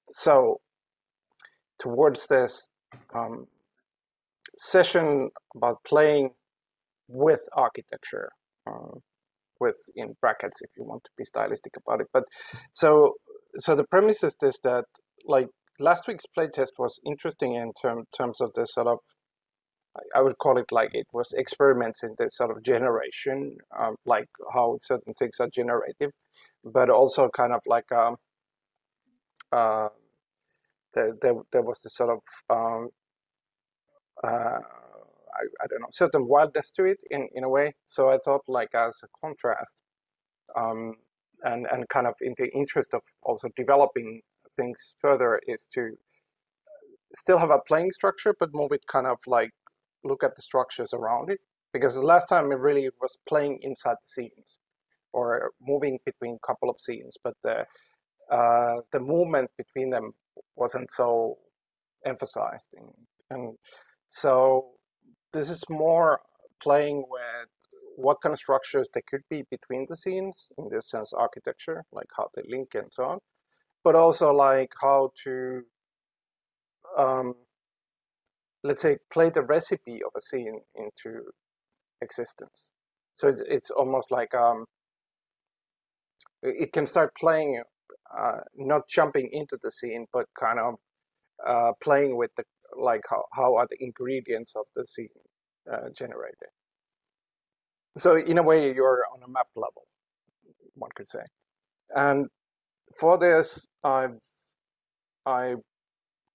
So towards this session about playing with architecture, with in brackets if you want to be stylistic about it. But so the premise is this, that like last week's playtest was interesting in terms of the sort of, I would call it like it was experiments in this sort of generation, like how certain things are generative, but also kind of like there was this sort of I don't know, certain wildness to it in a way. So I thought, like, as a contrast, and kind of in the interest of also developing things further, is to still have a playing structure, but move it kind of like look at the structures around it. Because the last time it really was playing inside the scenes or moving between a couple of scenes, but the movement between them wasn't so emphasized. And so this is more playing with what kind of structures there could be between the scenes, in this sense architecture, like how they link and so on, but also like how to let's say play the recipe of a scene into existence. So it's almost like it can start playing, not jumping into the scene, but kind of playing with the, like how are the ingredients of the scene generated. So in a way, you're on a map level, one could say. And for this, I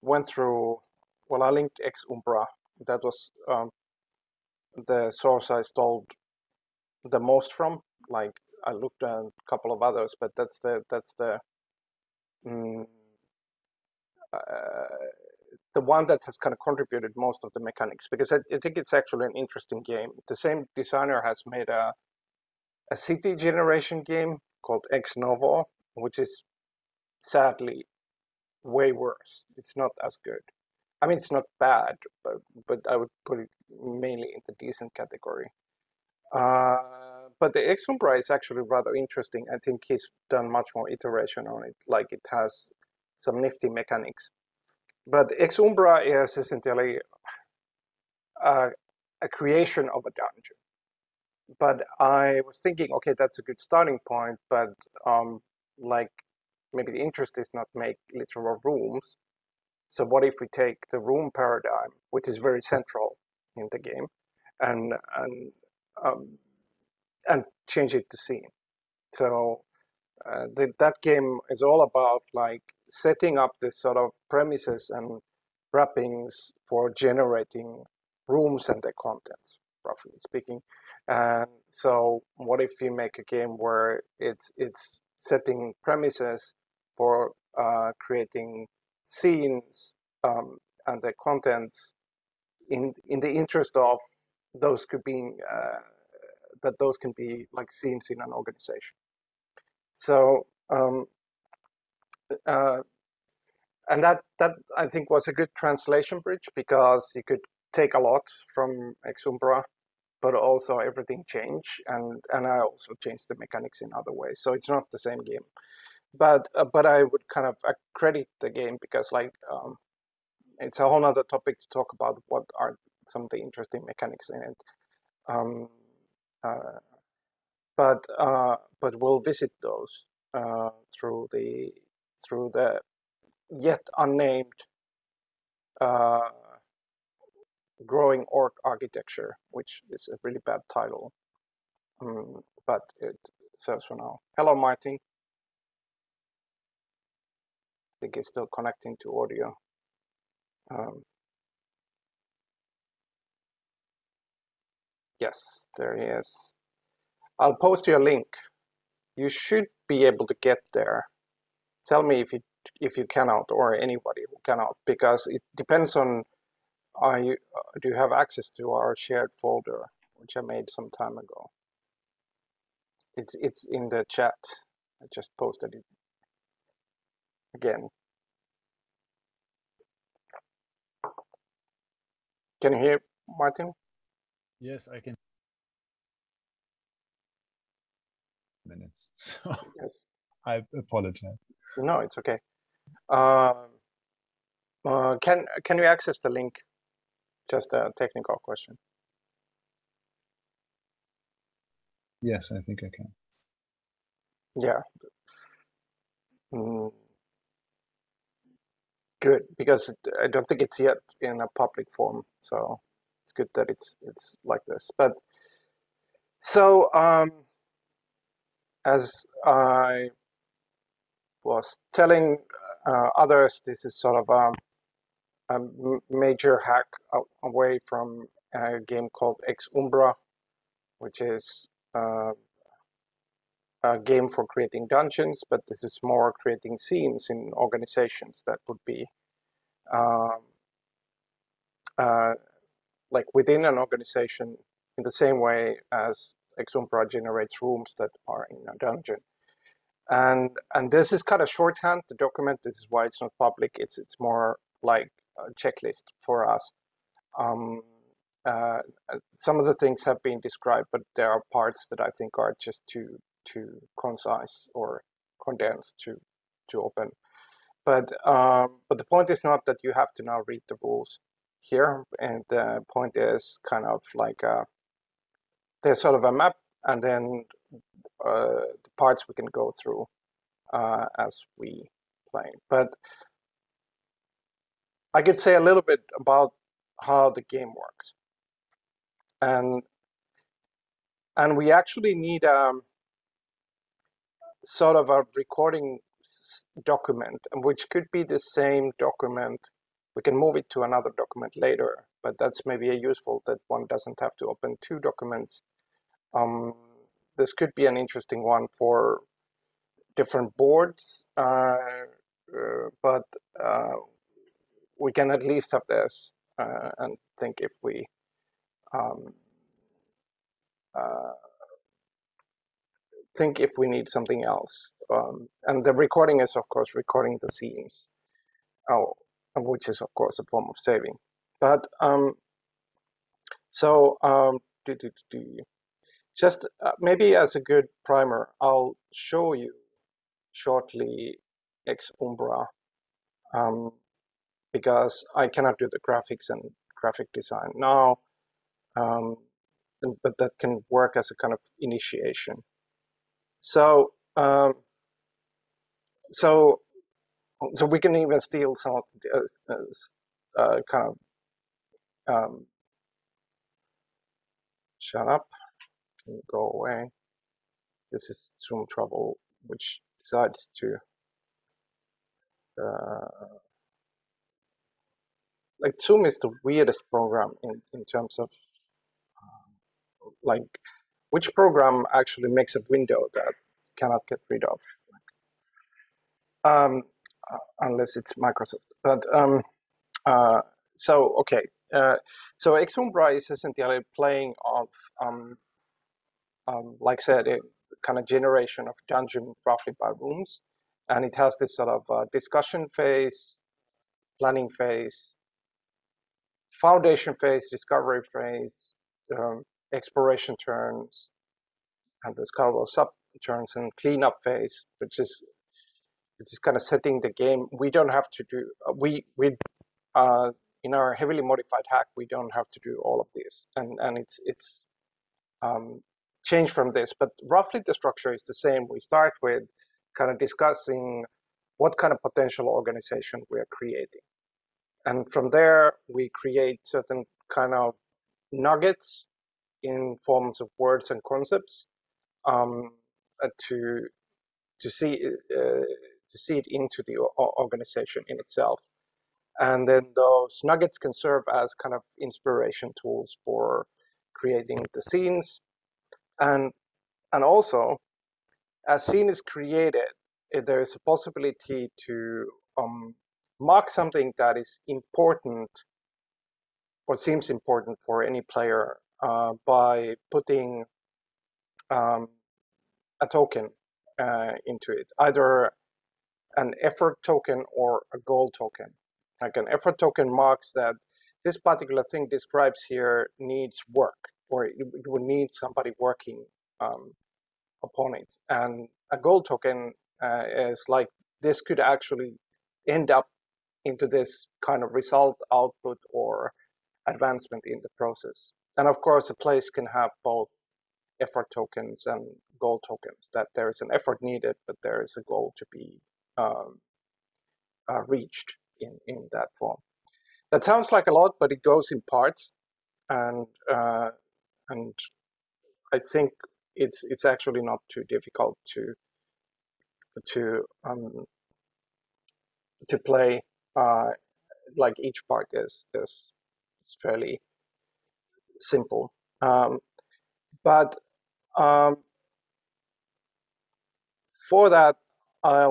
went through, well, I linked XORG. That was the source I stole the most from. Like, I looked at a couple of others, but that's mm, the one that has kind of contributed most of the mechanics, because I think it's actually an interesting game. The same designer has made a city generation game called Ex Novo, which is sadly way worse. It's not as good. I mean, it's not bad, but I would put it mainly in the decent category. But the XORG is actually rather interesting. I think he's done much more iteration on it. Like, it has some nifty mechanics. But XORG is essentially a creation of a dungeon. But I was thinking, okay, that's a good starting point, but like maybe the interest is not make literal rooms. So what if we take the room paradigm, which is very central in the game, and change it to scene? So that game is all about like setting up this sort of premises and wrappings for generating rooms and their contents, roughly speaking. And so what if you make a game where it's setting premises for creating scenes and the contents in the interest of those could be that those can be like scenes in an organization. So and that I think was a good translation bridge, because you could take a lot from XORG, but also everything changed, and I also changed the mechanics in other ways. So it's not the same game, but I would kind of credit the game, because like it's a whole other topic to talk about what are some of the interesting mechanics in it. But we'll visit those through the yet unnamed growing org architecture, which is a really bad title, but it serves for now. Hello, Martin. I think he's still connecting to audio. Yes, there he is. I'll post you a link. You should be able to get there. Tell me if you cannot, or anybody who cannot, because it depends on do you have access to our shared folder, which I made some time ago. It's in the chat. I just posted it again. Can you hear, Martin? Yes, I can. Minutes. So Yes. I apologize. No, it's okay. Can you access the link? Just a technical question. Yes, I think I can. Yeah. Good, because I don't think it's yet in a public form, so it's good that it's like this. But so as I was telling others, this is sort of a major hack away from a game called XORG, which is a game for creating dungeons, but this is more creating scenes in organizations that would be um, like within an organization in the same way as XORG generates rooms that are in a dungeon. And this is kind of shorthand, the document. This is why it's not public. It's more like a checklist for us. Some of the things have been described, but there are parts that I think are just too concise or condensed to open. But the point is not that you have to now read the rules here, and the point is kind of like there's sort of a map, and then the parts we can go through as we play. But I could say a little bit about how the game works, and we actually need sort of a recording document, which could be the same document. We can move it to another document later, but that's maybe useful that one doesn't have to open two documents. This could be an interesting one for different boards, but we can at least have this and think if we need something else. And the recording is, of course, recording the scenes, which is, of course, a form of saving. But just maybe as a good primer, I'll show you shortly XORG, because I cannot do the graphics and graphic design now, but that can work as a kind of initiation. So so we can even steal some of the kind of shut up, can you go away? This is Zoom trouble, which decides to like Zoom is the weirdest program in terms of like which program actually makes a window that cannot get rid of, unless it's Microsoft. But so okay, so XORG is essentially playing of like I said, a kind of generation of dungeon roughly by rooms, and it has this sort of discussion phase, planning phase, foundation phase, discovery phase, exploration turns, and there's kind of sub turns and cleanup phase, which is kind of setting the game. We don't have to do in our heavily modified hack, we don't have to do all of this, and it's changed from this, but roughly the structure is the same. We start with kind of discussing what kind of potential organization we are creating, and from there we create certain kind of nuggets in forms of words and concepts to see it into the organization in itself. And then those nuggets can serve as kind of inspiration tools for creating the scenes. And also, as scene is created, there is a possibility to mark something that is important or seems important for any player by putting a token into it, either an effort token or a goal token. Like an effort token marks that this particular thing describes here needs work, or it would need somebody working upon it. And a goal token is like, this could actually end up into this kind of result, output, or advancement in the process. And of course, a place can have both effort tokens and goal tokens, that there is an effort needed, but there is a goal to be reached in that form. That sounds like a lot, but it goes in parts, and I think it's actually not too difficult to play. Like each part is fairly simple, but for that, I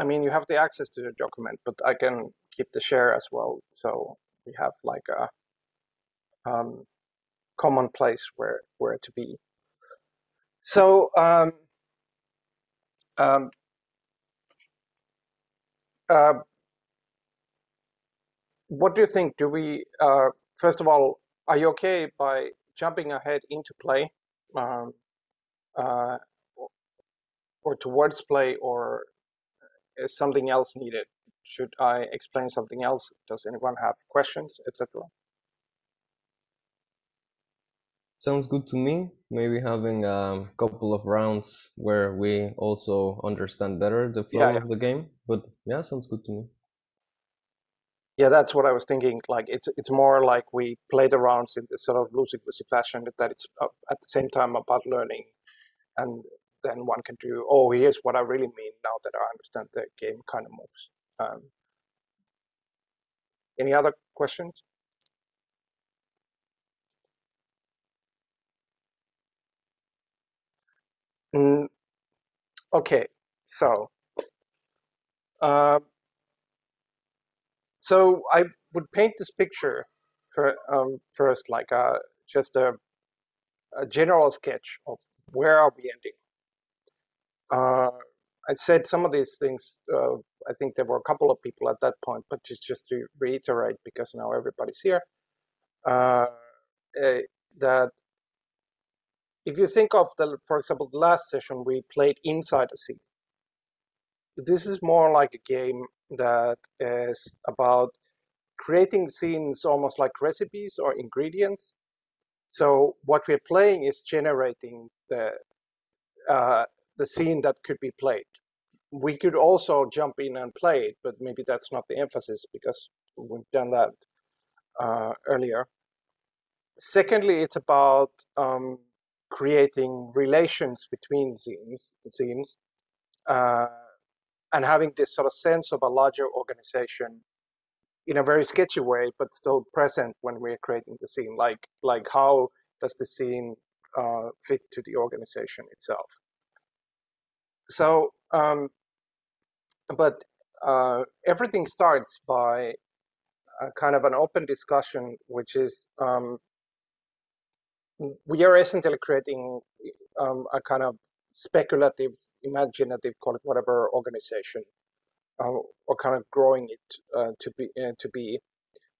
mean, you have the access to the document, but I can keep the share as well. So we have like a common place where to be. So what do you think? Do we first of all, are you okay by jumping ahead into play, or towards play, or is something else needed? Should I explain something else? Does anyone have questions, etc.? Sounds good to me. Maybe having a couple of rounds where we also understand better the flow of the game. But yeah, sounds good to me. Yeah, that's what I was thinking. Like it's more like we play the rounds in this sort of loosey-goosey fashion, that it's at the same time about learning, and then one can do, oh, here's what I really mean now that I understand the game kind of moves. Any other questions? Okay, so I would paint this picture for, first, like just a general sketch of where are we ending. I said some of these things. I think there were a couple of people at that point, but just to reiterate, because now everybody's here, that if you think of for example, the last session we played inside a scene. This is more like a game that is about creating scenes almost like recipes or ingredients. So what we're playing is generating the scene that could be played. We could also jump in and play it, but maybe that's not the emphasis, because we've done that earlier. Secondly, it's about creating relations between scenes, and having this sort of sense of a larger organization in a very sketchy way, but still present when we're creating the scene. Like how does the scene fit to the organization itself? So, but everything starts by kind of an open discussion, which is we are essentially creating a kind of speculative, imaginative, call it whatever, organization, or kind of growing it to be.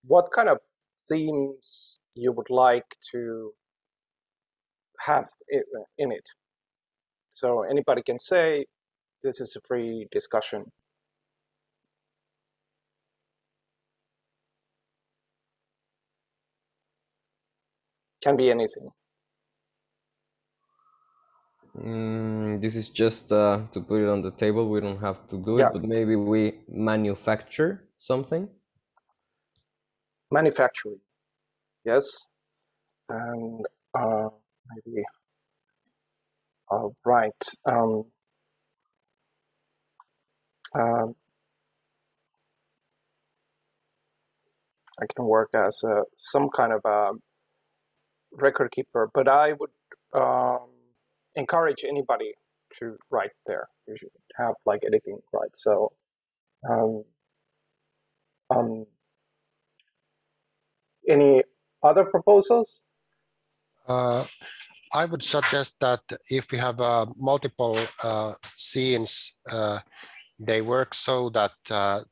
What kind of themes you would like to have in it? So anybody can say. This is a free discussion. Can be anything. This is just to put it on the table. We don't have to do it, but maybe we manufacture something. Manufacturing, yes, and maybe right. I can work as some kind of a record keeper, but I would encourage anybody to write there. You should have like editing, right? So any other proposals? I would suggest that if we have multiple scenes, they work so that the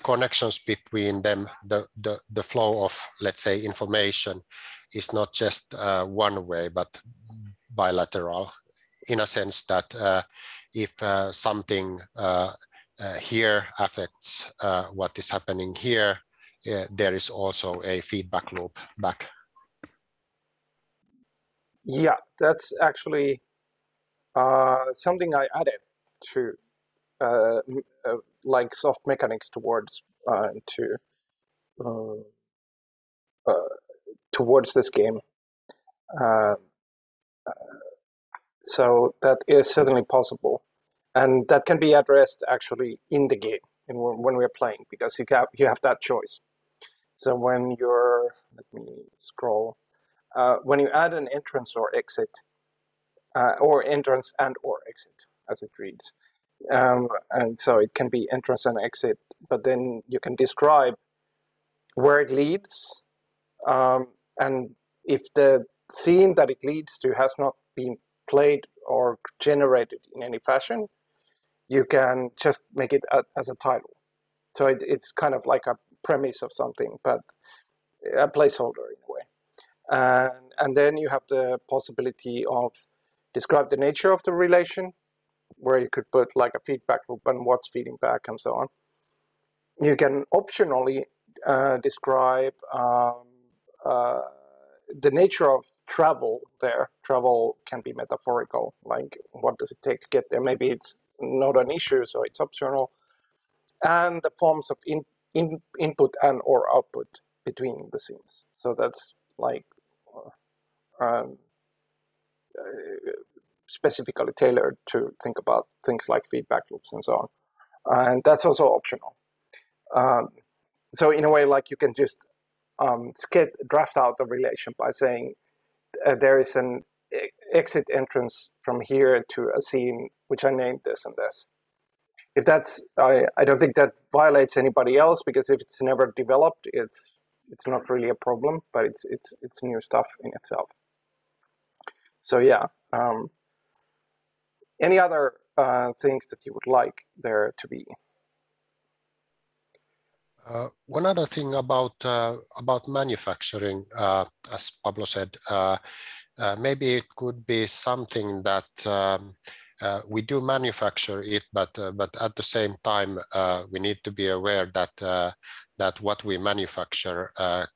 connections between them, the flow of, let's say, information, is not just one way, but bilateral, in a sense that if something here affects what is happening here, there is also a feedback loop back. Yeah, that's actually something I added to like soft mechanics towards towards this game. So that is certainly possible, and that can be addressed actually in the game when we're playing, because you have that choice. So when you're, let me scroll, when you add an entrance or exit, or entrance and or exit as it reads, and so it can be entrance and exit, but then you can describe where it leads, and if the scene that it leads to has not been played or generated in any fashion, you can just make it as a title. So it's kind of like a premise of something, but a placeholder in a way. And then you have the possibility of describe the nature of the relation, where you could put like a feedback loop and what's feeding back and so on. You can optionally describe the nature of travel there. Travel can be metaphorical, like what does it take to get there? Maybe it's not an issue, so it's optional. And the forms of input and or output between the scenes. So that's like specifically tailored to think about things like feedback loops and so on. And that's also optional. So in a way, like you can just draft out the relation by saying there is an exit entrance from here to a scene which I named this and this. If that's, I don't think that violates anybody else, because if it's never developed, it's not really a problem, but it's new stuff in itself. So yeah. Any other things that you would like there to be? One other thing about manufacturing, as Pablo said, maybe it could be something that we do manufacture it, but at the same time we need to be aware that that what we manufacture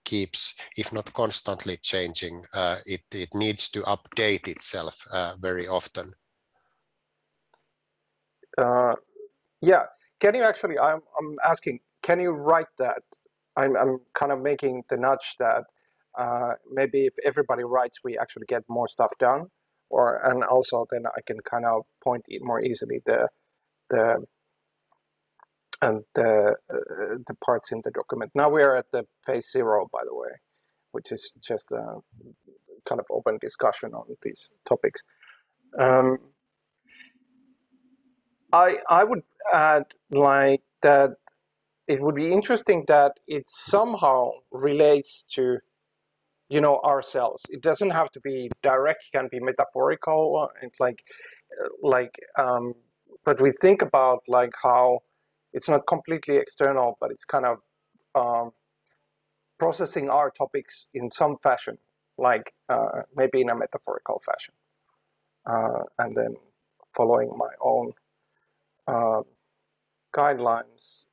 keeps, if not constantly changing, it needs to update itself very often. Yeah, can you actually? I'm asking. Can you write that? I'm kind of making the nudge that maybe if everybody writes, we actually get more stuff done, and also then I can kind of point more easily the parts in the document. Now we are at the phase 0, by the way, which is just a kind of open discussion on these topics. I would add like that it would be interesting that it somehow relates to, you know, ourselves. It doesn't have to be direct, it can be metaphorical, and but we think about like how it's not completely external, but it's kind of processing our topics in some fashion, like maybe in a metaphorical fashion, and then following my own guidelines.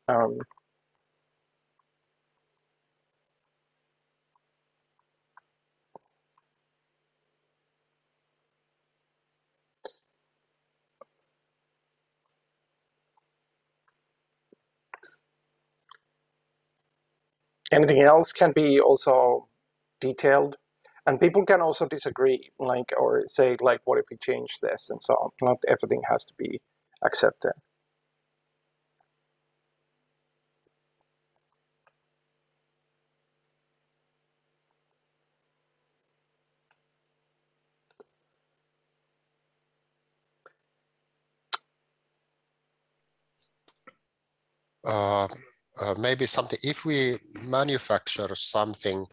Anything else can be also detailed, and people can also disagree, like, or say like, what if we change this and so on. Not everything has to be accepted. Maybe something, if we manufacture something,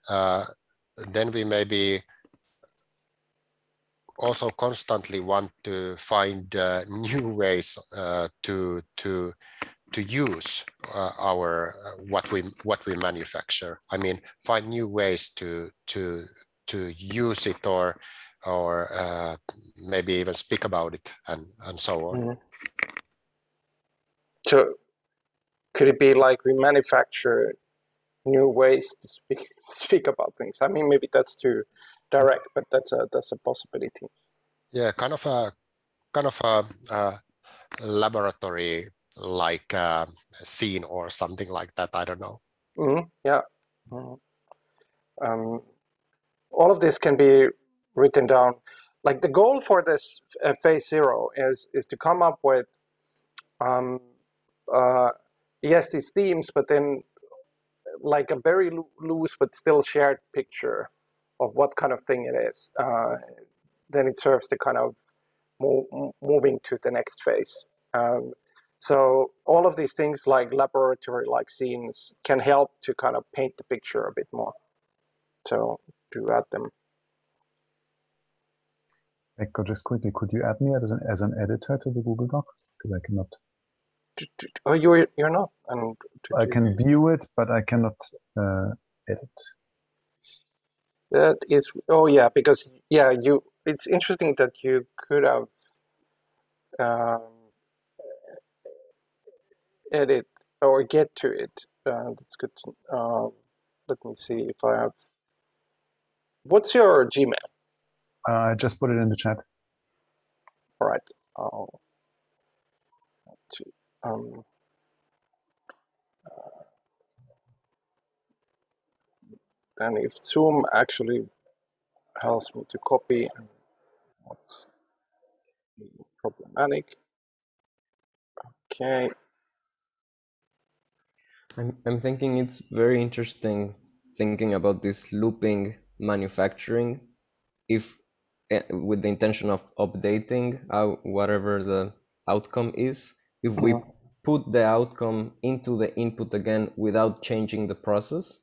then we maybe also constantly want to find new ways to use our what we manufacture. I mean, find new ways to use it, or maybe even speak about it, and so on. Mm-hmm. So could it be like we manufacture new ways to speak about things? I mean, maybe that's too direct, but that's a possibility. Yeah, kind of a laboratory like scene or something like that. I don't know. Yeah. All of this can be written down. Like the goal for this phase 0 is to come up with yes, these themes, but then like a very loose but still shared picture of what kind of thing it is. Then it serves to kind of moving to the next phase. So all of these things like laboratory-like scenes can help to kind of paint the picture a bit more. So to add them. Echo, just quickly, could you add me as an editor to the Google Doc? Because I cannot. Oh, you're not. And I can view it, but I cannot edit. That is. Oh yeah, because yeah, you. It's interesting that you could have edit or get to it. That's good. Let me see if I have. What's your Gmail? I just put it in the chat. All right. I'll and if Zoom actually helps me to copy, what's problematic? Okay. I'm thinking it's very interesting thinking about this looping manufacturing, if with the intention of updating whatever the outcome is, if we put the outcome into the input again without changing the process.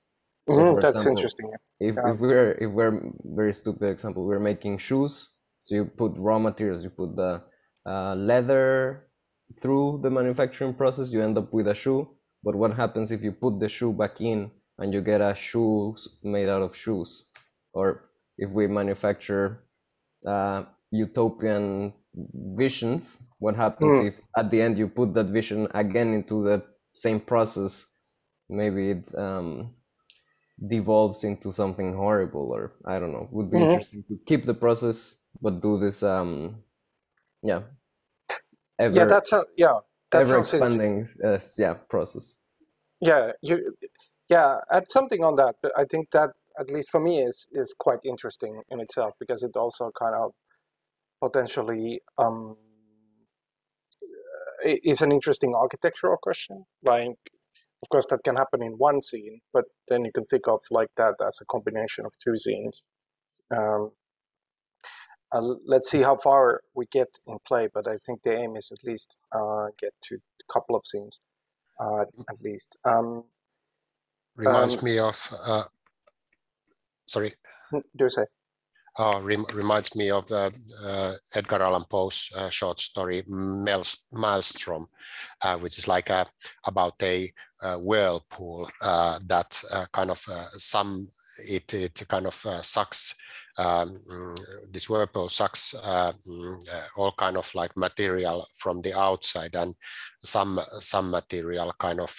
So for That's example, interesting. if we're very stupid example, we're making shoes, so you put raw materials, you put the leather through the manufacturing process, you end up with a shoe. But what happens if you put the shoe back in and you get a shoe made out of shoes? Or if we manufacture utopian visions, what happens if at the end you put that vision again into the same process? Maybe it devolves into something horrible, or I don't know. Would be interesting to keep the process but do this ever expanding process. Add something on that. But I think that, at least for me, is quite interesting in itself, because it also kind of potentially is an interesting architectural question. Like, of course, that can happen in one scene, but then you can think of like that as a combination of two scenes. Let's see how far we get in play, but I think the aim is at least get to a couple of scenes, at least. Reminds me of, sorry. Do say. Reminds me of the Edgar Allan Poe's short story Maelstrom, which is like about a whirlpool that kind of it kind of sucks. This whirlpool sucks all kind of like material from the outside, and some material kind of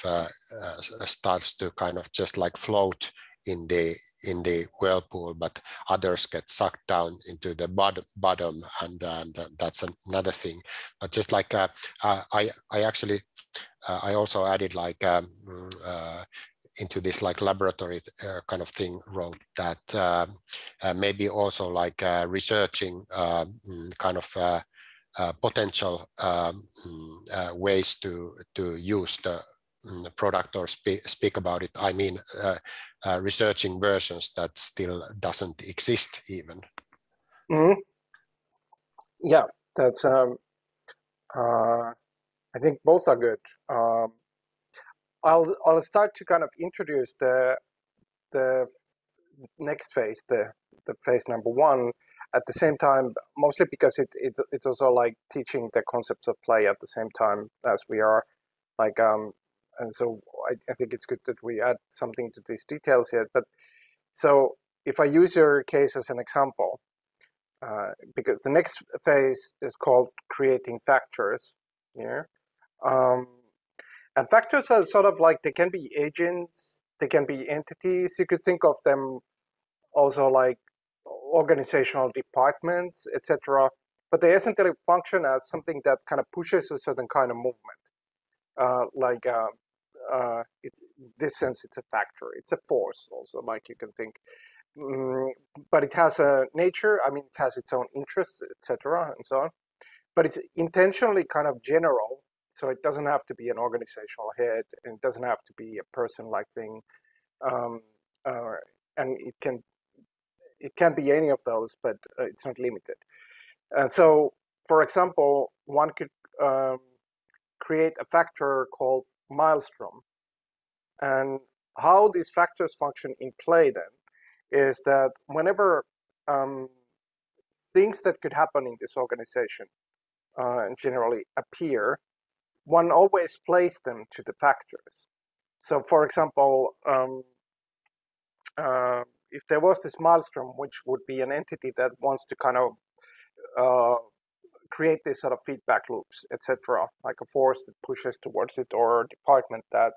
starts to kind of just like float in the whirlpool, but others get sucked down into the bottom, and that's another thing. But just like I actually I also added like into this like laboratory kind of thing, wrote that maybe also like researching kind of potential ways to use the product or speak about it. I mean, researching versions that still doesn't exist even. Yeah, that's. I think both are good. I'll start to kind of introduce the next phase, the phase number 1, at the same time, mostly because it's also like teaching the concepts of play at the same time as we are, like and so I think it's good that we add something to these details here. But so if I use your case as an example, because the next phase is called creating factors here. And factors are sort of like, they can be agents, they can be entities. You could think of them also like organizational departments, etc. But they essentially function as something that kind of pushes a certain kind of movement. It's, in this sense, it's a factor. It's a force also, like you can think. But it has a nature. I mean, it has its own interests, etc., and so on. But it's intentionally kind of general, so it doesn't have to be an organizational head, and it doesn't have to be a person-like thing, and it can be any of those, but it's not limited. So, for example, one could create a factor called Maelstrom, and how these factors function in play then is that whenever things that could happen in this organization generally appear, one always plays them to the factors. So, for example, if there was this Maelstrom, which would be an entity that wants to kind of create this sort of feedback loops, etc., like a force that pushes towards it, or a department that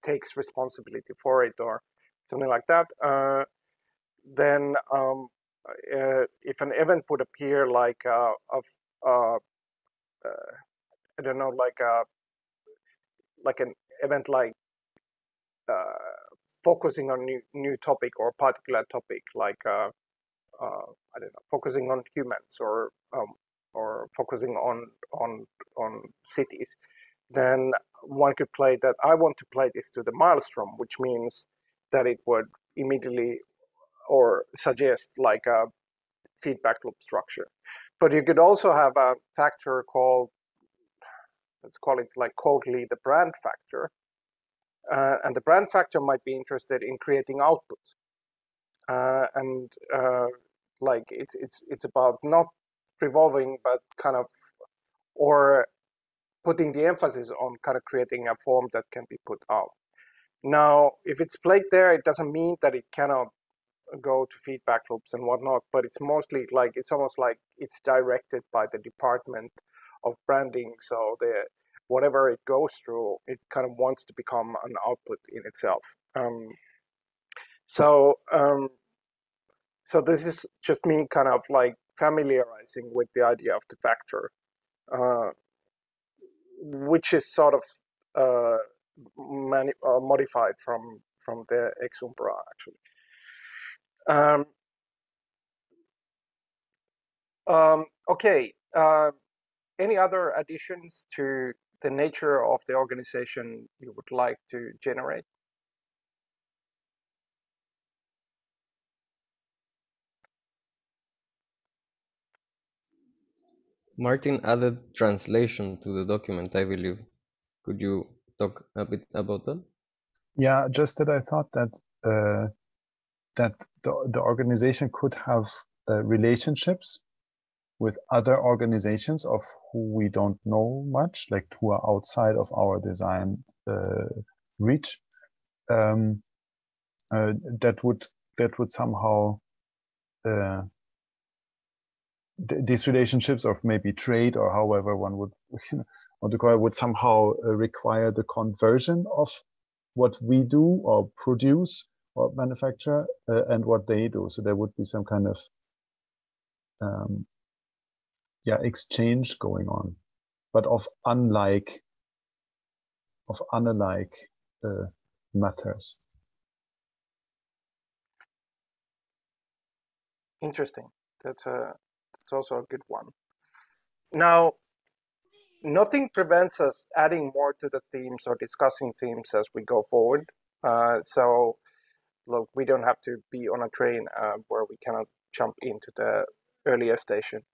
takes responsibility for it, or something like that, then if an event would appear like I don't know, like an event like focusing on new topic or particular topic, like I don't know, focusing on humans, or focusing on cities, then one could play that. I want to play this to the Maelstrom, which means that it would immediately or suggest like a feedback loop structure. But you could also have a factor called, let's call it like coldly the brand factor. And the brand factor might be interested in creating outputs. And like it's about not revolving, but kind of, or putting the emphasis on kind of creating a form that can be put out. Now, if it's played there, it doesn't mean that it cannot go to feedback loops and whatnot, but it's mostly like, it's almost like it's directed by the department of branding. So whatever it goes through, it kind of wants to become an output in itself. So this is just me kind of like familiarizing with the idea of the factor, which is sort of modified from the XORG actually. Okay. Any other additions to the nature of the organization you would like to generate? Martin added translation to the document, I believe. Could you talk a bit about that? Yeah, just that I thought that the organization could have relationships with other organizations of who we don't know much, like who are outside of our design reach. That would somehow these relationships of maybe trade, or however one would want to call it, would somehow require the conversion of what we do or produce or manufacture and what they do. So there would be some kind of exchange going on, but of unlike matters. Interesting. That's also a good one. Now, nothing prevents us adding more to the themes or discussing themes as we go forward. So, look, we don't have to be on a train where we cannot jump into the earlier station.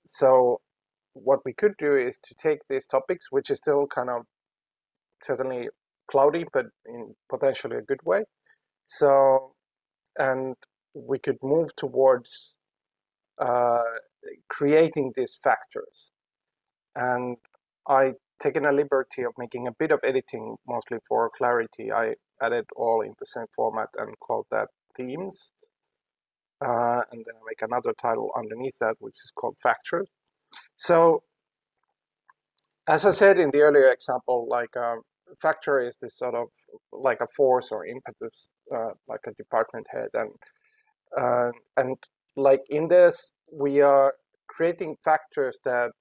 So what we could do is to take these topics, which is still kind of certainly cloudy, but in potentially a good way. So, and we could move towards creating these factors. And I taken a liberty of making a bit of editing, mostly for clarity. I added all in the same format and called that themes. And then I make another title underneath that, which is called factors. So as I said in the earlier example, like factor is this sort of like a force or impetus, like a department head, and like in this we are creating factors that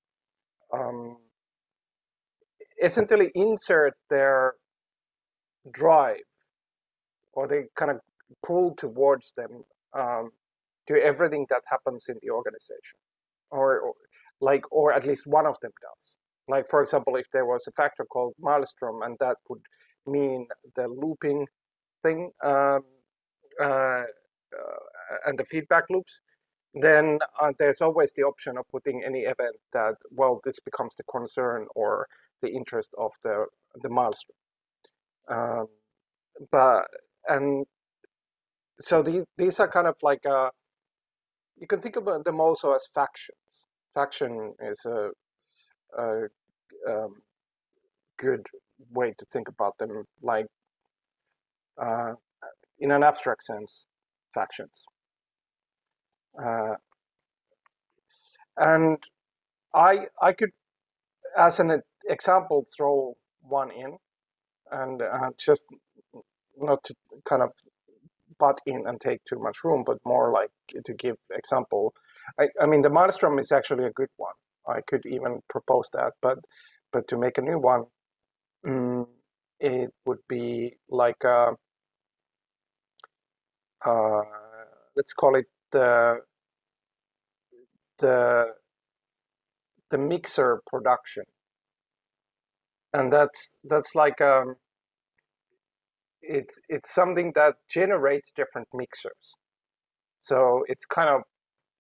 essentially insert their drive, or they kind of pull towards them to everything that happens in the organization, or at least one of them does. Like, for example, if there was a factor called maelstrom, and that would mean the looping thing and the feedback loops, then there's always the option of putting any event that, well, this becomes the concern or the interest of the maelstrom. And so these are kind of like you can think about them also as factions. Faction is a good way to think about them, like in an abstract sense, factions. And I could, as an example, throw one in, and just not to kind of butt in and take too much room, but more like to give example. I mean, the maelstrom is actually a good one. I could even propose that, but to make a new one, it would be like let's call it the mixer production, and that's like it's something that generates different mixers. So it's kind of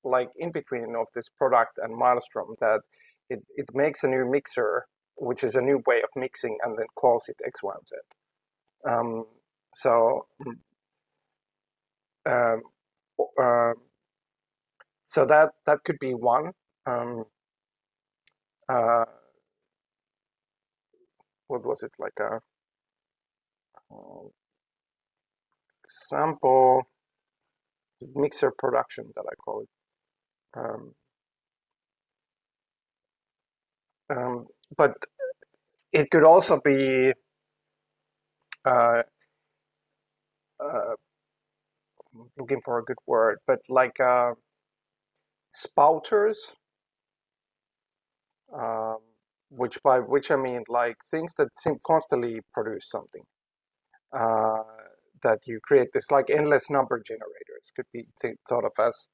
like in between of this product and maelstrom, that it makes a new mixer, which is a new way of mixing, and then calls it X, Y, and Z. So that could be one. What was it, like a example? Mixer production, that I call it. But it could also be looking for a good word, but like spouters, by which I mean like things that constantly produce something. That you create this like endless number generators, could be thought of as,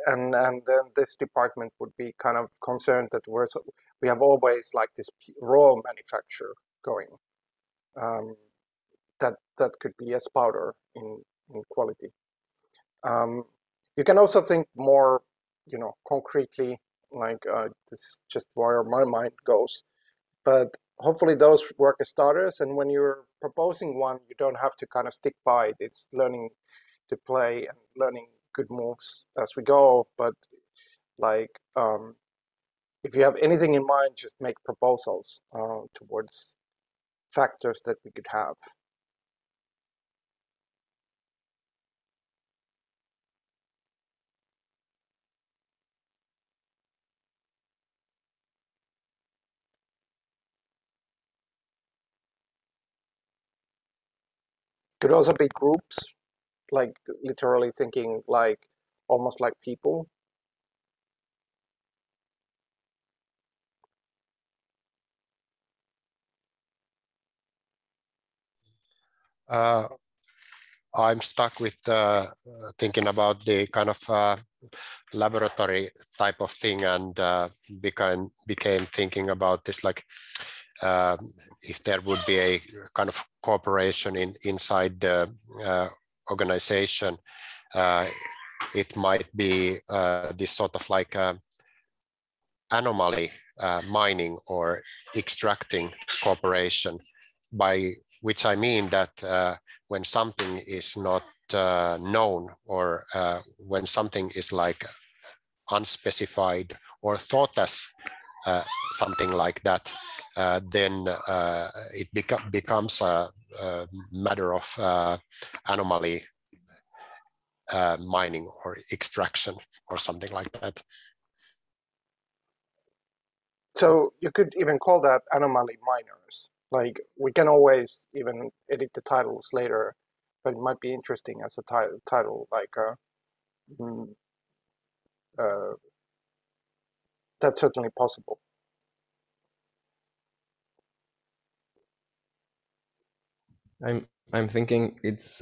and then this department would be kind of concerned that we have always like this raw manufacture going. That could be a spouter in quality. You can also think more, concretely, like this is just where my mind goes. But hopefully those work as starters, and when you're proposing one, you don't have to kind of stick by it. It's learning to play and learning good moves as we go. But like, if you have anything in mind, just make proposals towards factors that we could have. Could also be groups, like literally thinking like almost like people. I'm stuck with thinking about the kind of laboratory type of thing, and became thinking about this, like if there would be a kind of cooperation inside the organization, it might be this sort of like anomaly mining or extracting cooperation, by which I mean that when something is not known, or when something is like unspecified or thought as something like that, then it becomes a matter of anomaly mining or extraction or something like that. So you could even call that anomaly minors. Like we can always even edit the titles later, but it might be interesting as a title. Like mm, uh, that's certainly possible. I'm thinking it's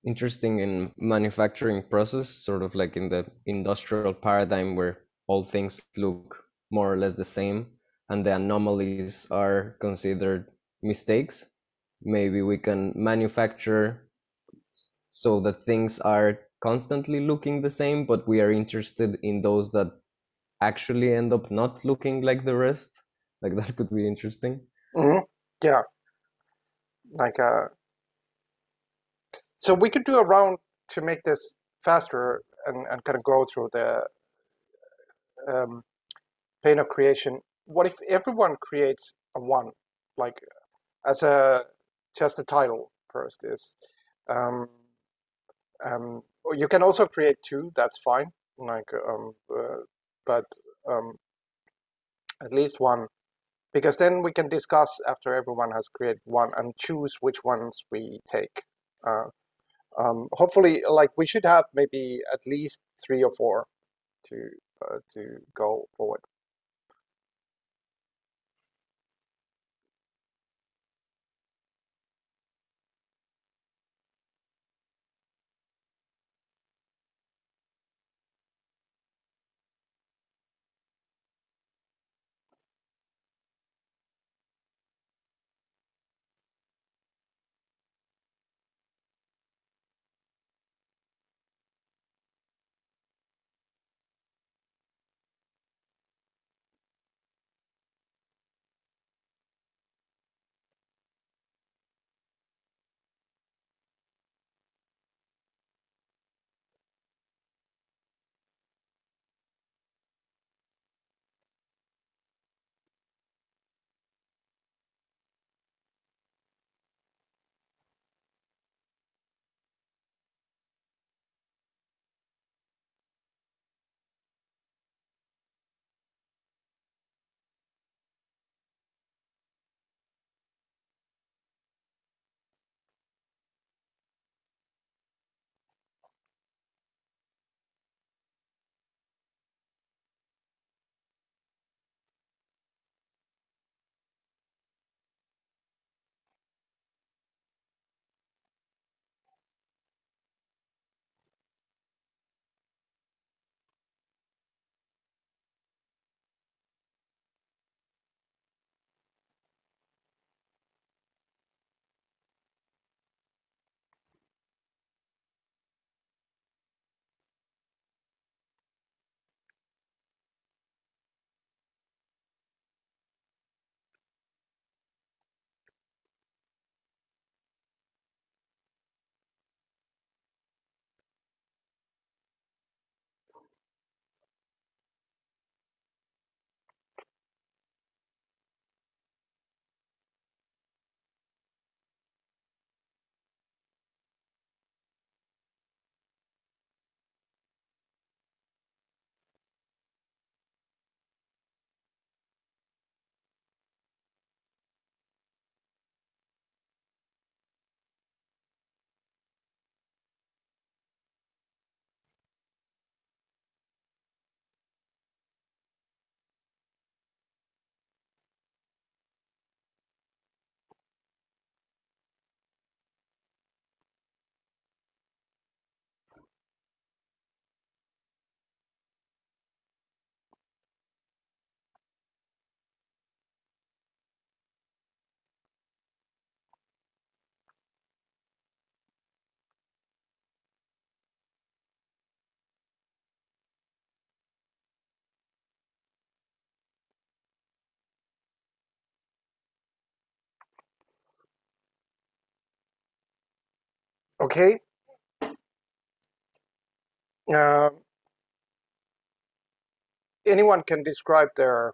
interesting in manufacturing process, sort of like in the industrial paradigm where all things look more or less the same and the anomalies are considered mistakes. Maybe we can manufacture so that things are constantly looking the same, but we are interested in those that actually end up not looking like the rest. Like that could be interesting. Mm-hmm. Yeah, like so we could do a round to make this faster and kind of go through the pain of creation. What if everyone creates a one, like as a just a title first is, um, or you can also create two. That's fine. Like, but um, at least one, because then we can discuss after everyone has created one and choose which ones we take. Hopefully, like we should have maybe at least 3 or 4 to go forward. Okay. Uh, Anyone can describe their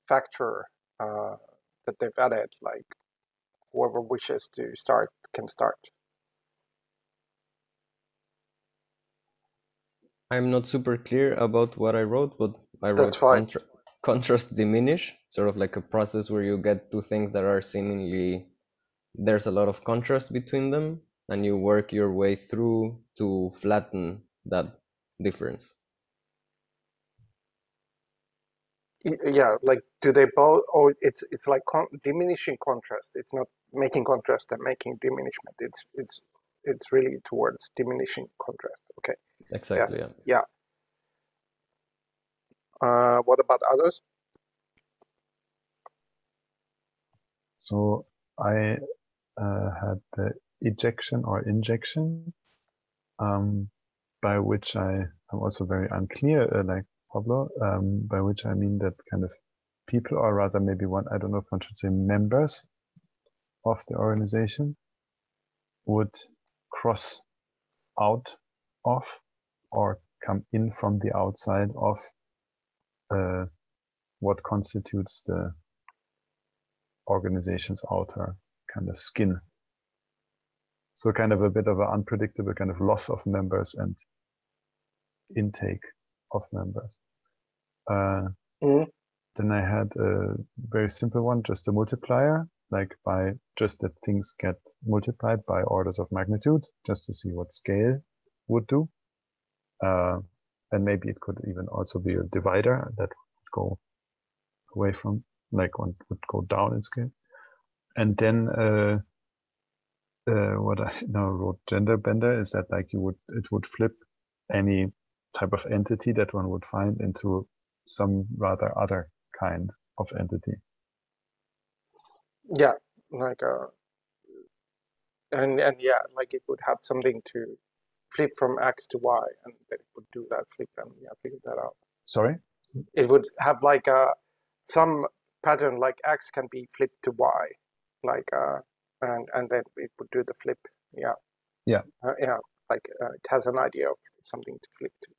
factor that they've added. Like whoever wishes to start can start. I'm not super clear about what I wrote, but I That's wrote fine. contrast diminish, sort of like a process where you get two things that are seemingly, there's a lot of contrast between them, and you work your way through to flatten that difference. Yeah, like do they both? Or it's like diminishing contrast. It's not making contrast and making diminishment. It's really towards diminishing contrast. Okay. Exactly, Yes. yeah. Yeah. What about others? So I had the ejection or injection, by which I'm also very unclear, like Pablo, by which I mean that kind of people, or rather maybe one, I don't know if one should say members of the organization, would cross out of or come in from the outside of what constitutes the organization's outer kind of skin. So kind of a bit of an unpredictable kind of loss of members and intake of members. Then I had a very simple one, just a multiplier, like by just that things get multiplied by orders of magnitude, just to see what scale would do. And maybe it could even also be a divider that would go away from, like one would go down in scale. And then what I now wrote gender bender is that like it would flip any type of entity that one would find into some rather other kind of entity. Yeah, like and yeah, like it would have something to flip from X to Y, and then it would do that flip, and yeah, figure that out. Sorry? It would have like some pattern, like X can be flipped to Y, like and then it would do the flip. Yeah. Yeah. Yeah, like it has an idea of something to flip to.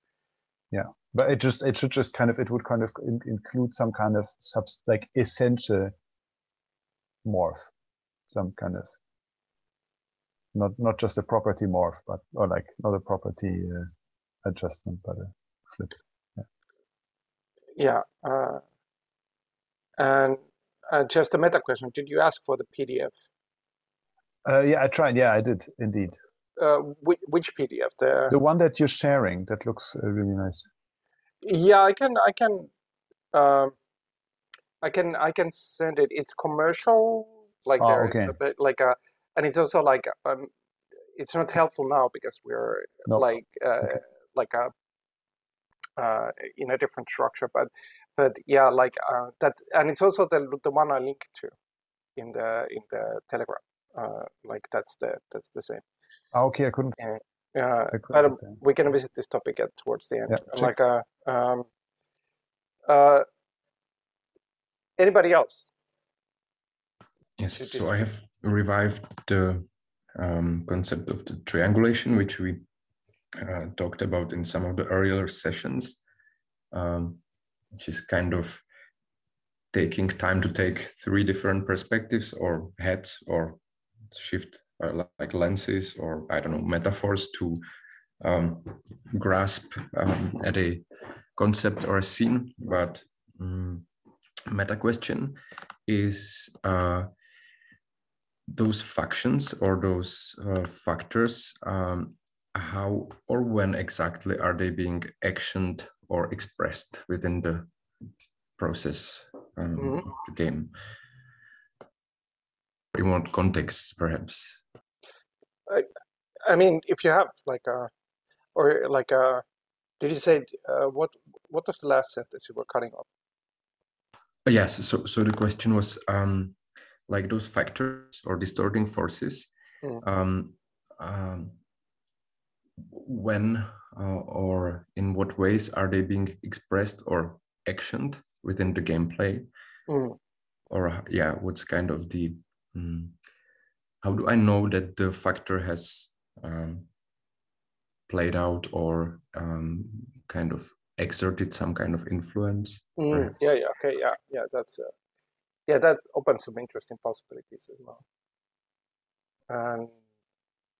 Yeah, but it should just kind of, it would kind of include some kind of like essential morph, some kind of not just a property morph, but or like not a property adjustment, but a flip. Yeah. And just a meta question: did you ask for the PDF? Yeah, I tried. Yeah, I did indeed. Which PDF? The one that you're sharing that looks really nice. Yeah, I can send it. It's commercial. Like there is okay. a bit like a, and it's also like it's not helpful now because we're like like a in a different structure. But yeah, like that, and it's also the one I link to in the Telegram. Like that's the same. Okay, I couldn't. But we can visit this topic towards the end. Yeah, like anybody else? Yes, so I have revived the concept of the triangulation, which we talked about in some of the earlier sessions, which is kind of taking time to take three different perspectives or heads or shift like lenses or I don't know, metaphors to grasp at a concept or a scene. But meta question is those factions or those factors, how or when exactly are they being actioned or expressed within the process of the game? You want context, perhaps? I mean, if you have like a, or like a, did you say what was the last sentence you were cutting off? Yes. So the question was like those factors or distorting forces. When or in what ways are they being expressed or actioned within the gameplay? Or yeah, what's kind of the how do I know that the factor has played out or kind of exerted some kind of influence? Yeah, okay, yeah, that's yeah, that opens some interesting possibilities as well. And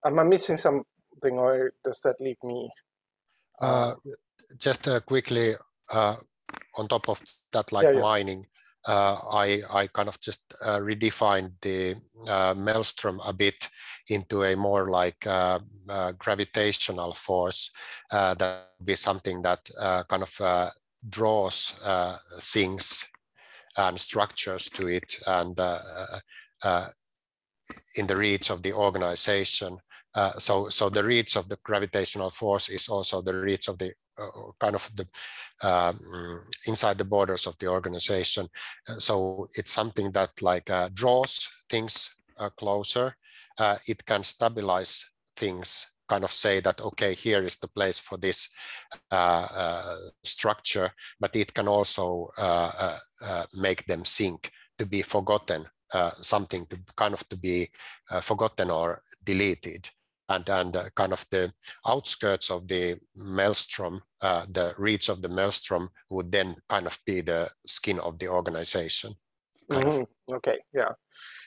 am I missing something, or does that leave me Just quickly on top of that, like mining, I kind of just redefined the maelstrom a bit into a more like gravitational force that would be something that kind of draws things and structures to it and in the reach of the organization. So the reach of the gravitational force is also the reach of the kind of the inside the borders of the organization. So it's something that like draws things closer. It can stabilize things, kind of say that, okay, here is the place for this structure, but it can also make them sink, to be forgotten, something to kind of to be forgotten or deleted. And kind of the outskirts of the maelstrom, the reach of the maelstrom would then kind of be the skin of the organization. Okay, yeah.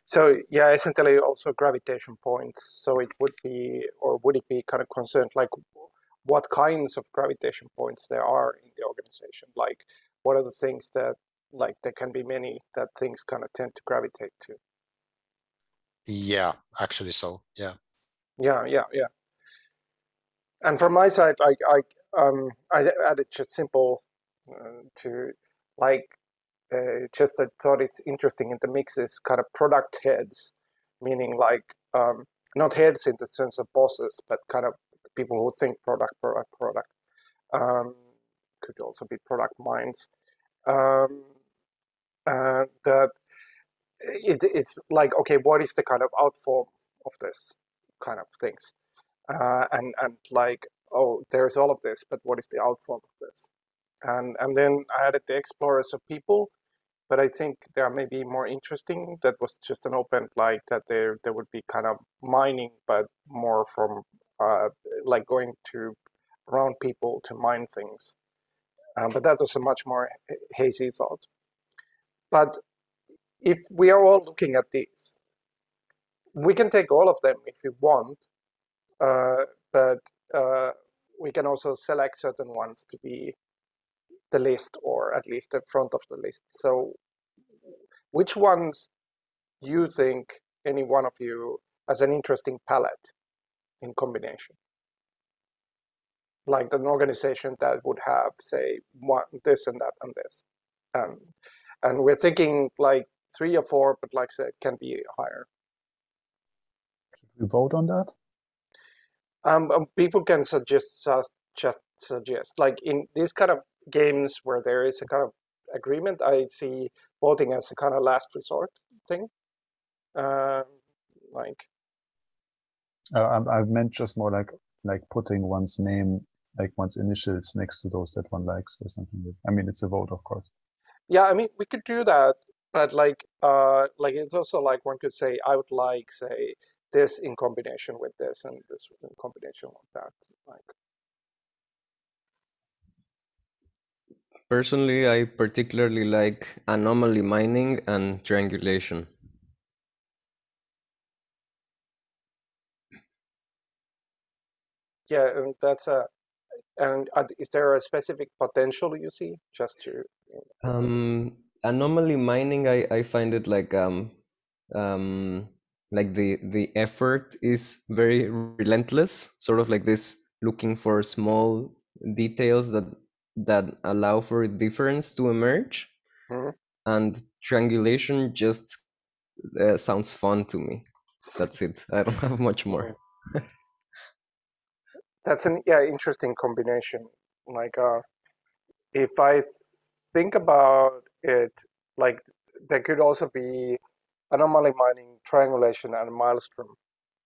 So yeah, essentially also gravitation points. So it would be, or would it be kind of concerned like what kinds of gravitation points there are in the organization? Like what are the things that, like there can be many that things kind of tend to gravitate to? Yeah, actually so, yeah. Yeah. And from my side, I added just simple to like just I thought it's interesting in the mix is kind of product heads, meaning like not heads in the sense of bosses, but kind of people who think product. Could also be product minds. That it's like, okay, what is the kind of outform of this kind of things? And like, oh, there's all of this, but what is the outform of this? And then I added the explorers of people, but I think they are maybe more interesting. That was just an open like that there would be kind of mining, but more from like going to around people to mine things. But that was a much more hazy thought. But if we are all looking at these, we can take all of them if we want, but we can also select certain ones to be the list, or at least the front of the list. So which ones you think, any one of you, as an interesting palette in combination? Like an organization that would have, say, one, this and that and this. And we're thinking like 3 or 4, but like I said, it can be higher. Should we vote on that? People can just suggest. Like in these kind of games where there is a kind of agreement, I see voting as a kind of last resort thing. I've meant just more like putting one's name, like one's initials next to those that one likes or something. I mean, it's a vote, of course. Yeah, I mean, we could do that, but like it's also like one could say, I would like, say, this in combination with this and this in combination with that. Like, personally, I particularly like anomaly mining and triangulation. yeah, and that's a. And is there a specific potential you see? Just to. Anomaly mining, I find it like the effort is very relentless, sort of like this looking for small details that allow for difference to emerge. Mm-hmm. And triangulation just sounds fun to me. That's it. I don't have much more. That's an interesting combination. Like if I think about it, like there could also be anomaly mining, triangulation, and maelstrom.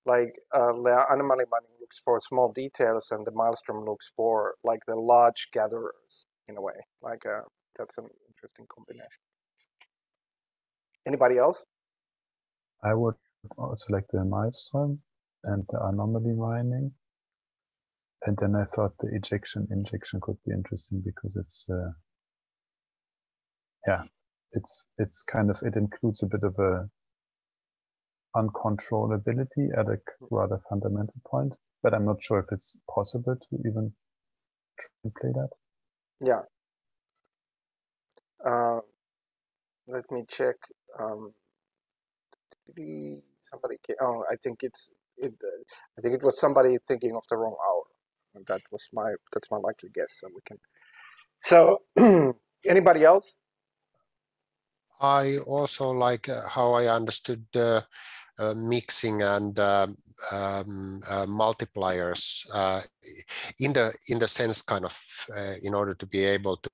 Like the anomaly mining looks for small details, and the maelstrom looks for like the large gatherers in a way. Like that's an interesting combination. Anybody else? I would select the maelstrom and the anomaly mining. And then I thought the injection could be interesting because it's it's kind of, it includes a bit of a uncontrollability at a rather fundamental point, but I'm not sure if it's possible to even Can you play that? Yeah. Let me check. Somebody came, oh, I think it. I think it was somebody thinking of the wrong hour. And that's my likely guess. So we can. So, anybody else? I also like how I understood mixing and multipliers in the sense kind of in order to be able to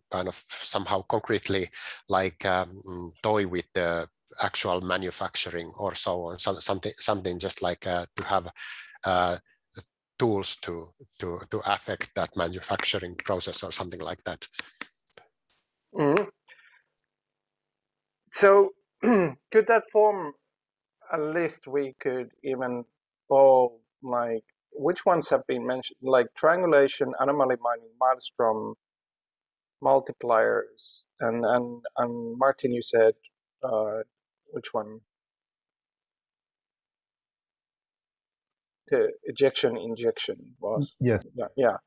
kind of somehow concretely like toy with the actual manufacturing or so on. Something just like to have tools to affect that manufacturing process or something like that. Mm-hmm. So, could that form a list we could even pull, like, which ones have been mentioned, like triangulation, anomaly mining, maelstrom, multipliers, and Martin, you said which one? The ejection injection was. Yes. Yeah.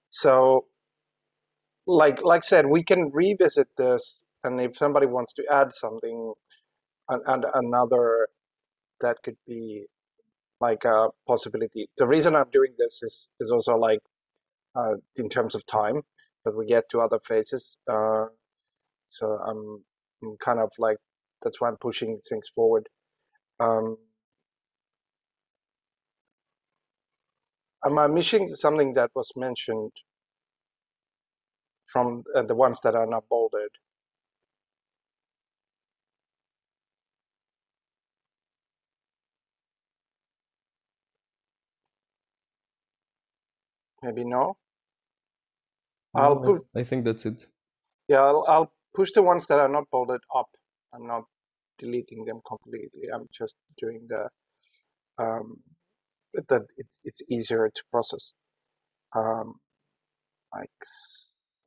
So, like I said, we can revisit this, and if somebody wants to add something, and another that could be like a possibility. The reason I'm doing this is also like in terms of time, that we get to other phases. So I'm kind of like, that's why I'm pushing things forward. Am I missing something that was mentioned from the ones that are not bolded? Maybe no. I think that's it. Yeah, I'll push the ones that are not bolded up. I'm not deleting them completely. I'm just doing the that it's easier to process. Like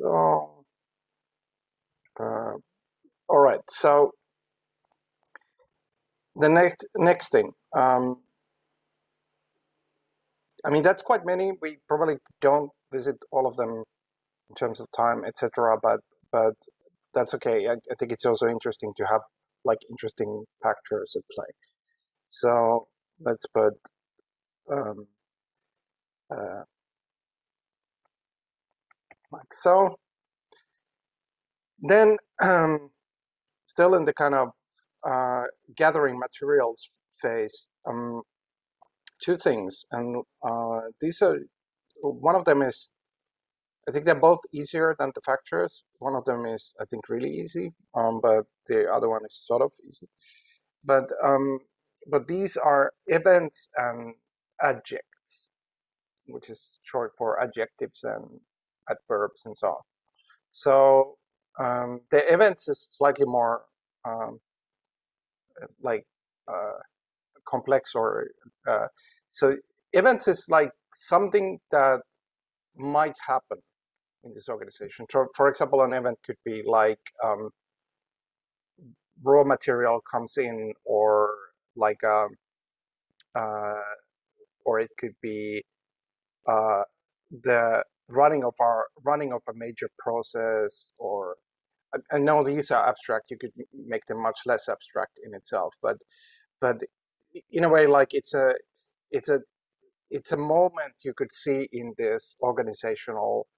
so. All right. So the next thing. I mean, that's quite many. We probably don't visit all of them in terms of time, etc. But that's okay. I think it's also interesting to have like interesting factors at play. So let's put like so. Then still in the kind of gathering materials phase, two things, and these are, one of them is, I think they're both easier than the factors. One of them is, I think, really easy, but the other one is sort of easy. But these are events and adjects, which is short for adjectives and adverbs and so on. So the events is slightly more like complex, or so events is like something that might happen in this organization. So, for example, an event could be like raw material comes in, or like or it could be the running of a major process, or I know these are abstract. You could make them much less abstract in itself, but in a way, like it's a moment you could see in this organizational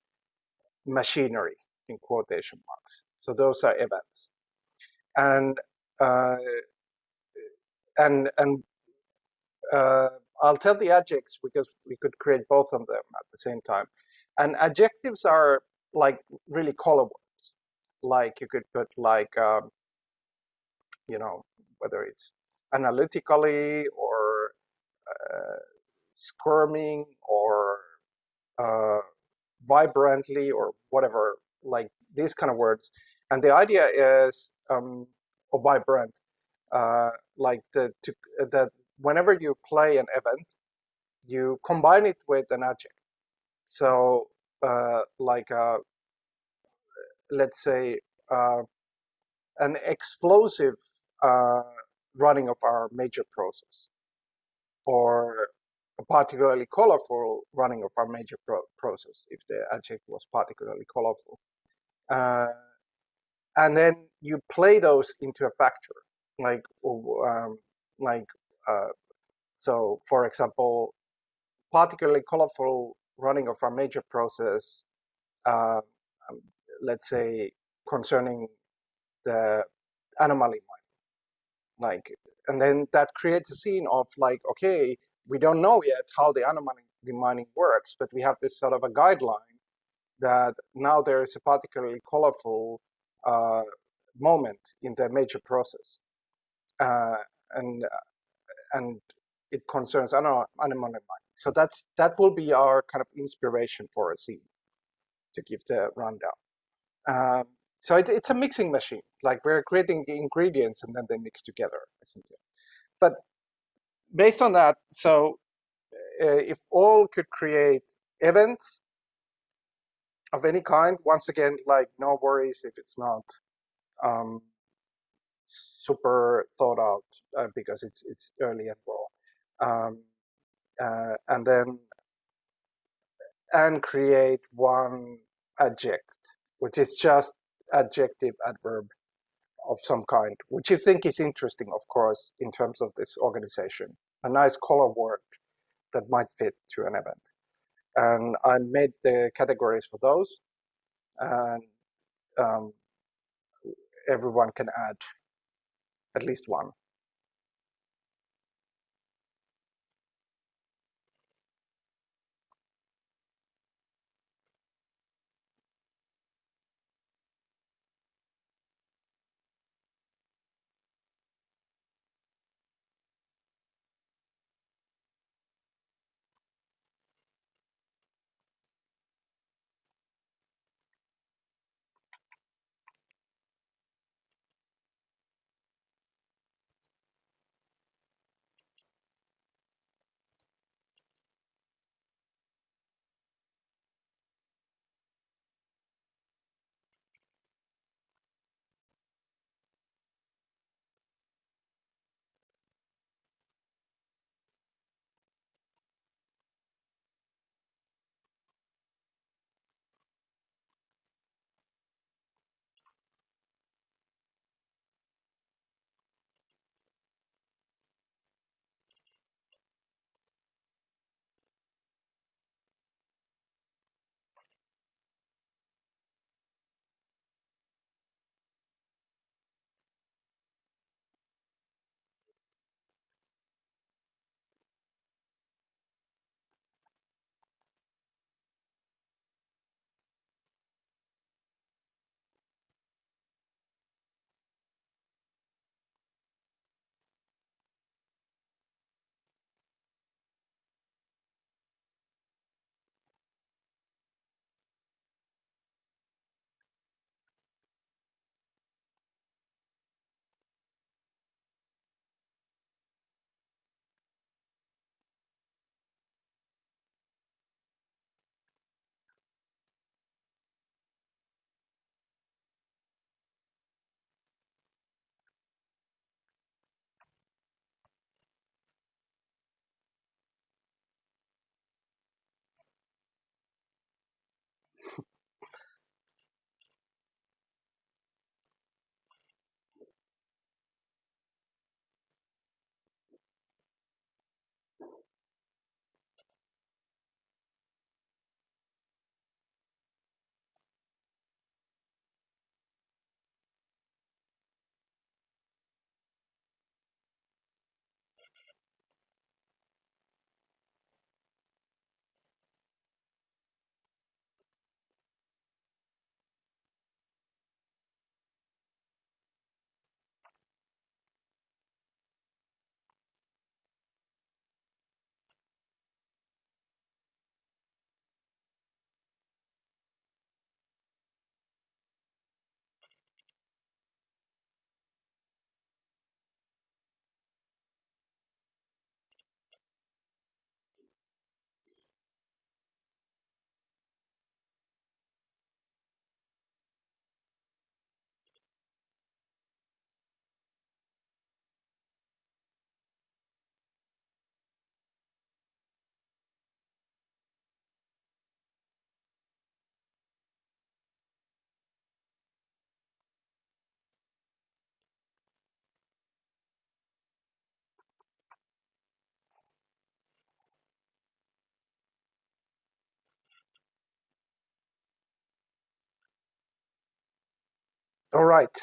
machinery, in quotation marks. So those are events, and uh, and I'll tell the adjectives because we could create both of them at the same time. And adjectives are like really color words. Like you could put like whether it's analytically, or squirming, or vibrantly, or whatever, like these kind of words. And the idea is, or vibrant, like that whenever you play an event, you combine it with an adjective. So like let's say an explosive running of our major process, or a particularly colorful running of our major process if the adject was particularly colorful. And then you play those into a factor, so for example, particularly colorful running of our major process, let's say concerning the anomaly mining, and then that creates a scene of okay, we don't know yet how the anomaly mining works, but we have this sort of a guideline that now there is a particularly colorful moment in the major process, and it concerns anomaly mining. So that will be our kind of inspiration for a scene to give the rundown. So it's a mixing machine. We're creating the ingredients and then they mix together, essentially. But based on that, so if all could create events of any kind, once again, no worries if it's not super thought out because it's early and raw, and create one adject, which is just adjective adverb of some kind, which you think is interesting, of course, in terms of this organization. A nice color word that might fit to an event. And I made the categories for those, and everyone can add at least one. All right.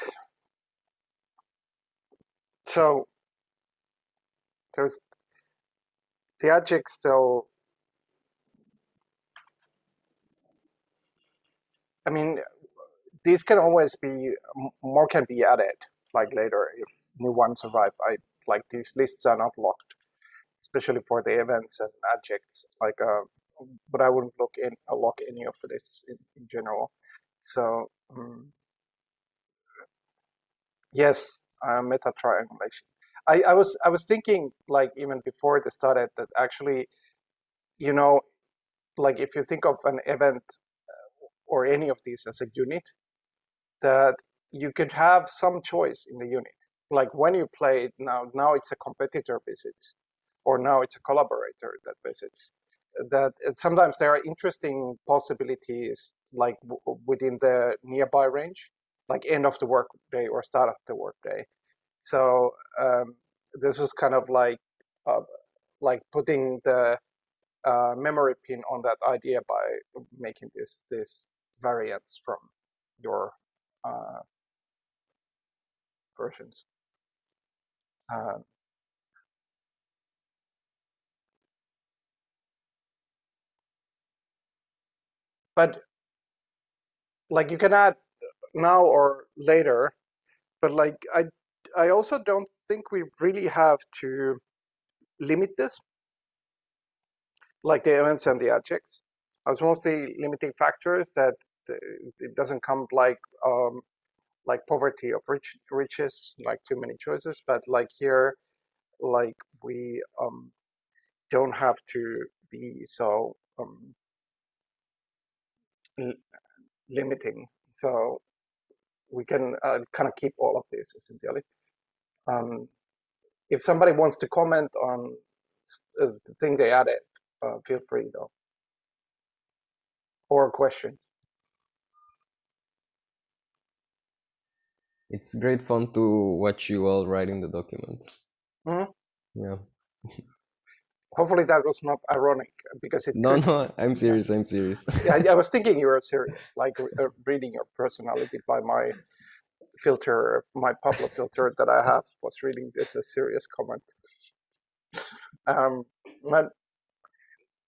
So there's the adject still. I mean, these can always be, more can be added, like later if new ones arrive. Like these lists are not locked, especially for the events and adjects. Like, but I wouldn't lock any of the lists in general. So yes, meta triangulation. I was thinking, like, even before this started, that actually, you know, like if you think of an event or any of these as a unit, that you could have some choice in the unit. Like when you play it now it's a competitor visits, or now it's a collaborator that visits. That sometimes there are interesting possibilities, like within the nearby range, like end of the workday or start of the workday. So this was kind of like putting the memory pin on that idea by making this variants from your versions. But like you can add now or later, but like I also don't think we really have to limit this, like the events and the adjects. I was mostly limiting factors that it doesn't come like poverty of riches, like too many choices, but like here, like we don't have to be so limiting. So we can kind of keep all of this essentially. If somebody wants to comment on the thing they added, feel free though. Or questions. It's great fun to watch you all writing the document. Yeah. Hopefully that was not ironic, because it No, I'm serious. I'm serious. I was thinking you were serious, like reading your personality by my filter, my Pablo filter that I have, was reading this as serious comment.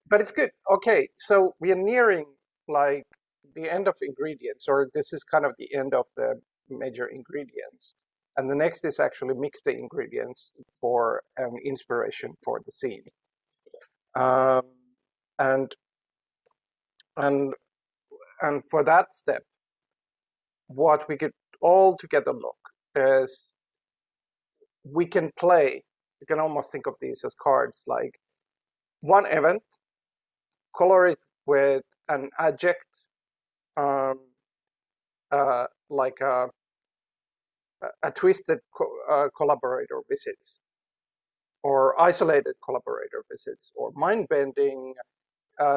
But it's good. Okay, so we are nearing like the end of ingredients, or this is kind of the end of the major ingredients. And the next is actually mix the ingredients for an inspiration for the scene. And for that step, what we could all together look is we can play. You can almost think of these as cards, like one event, color it with an adject, like a twisted collaborator visits, or isolated collaborator visits, or mind-bending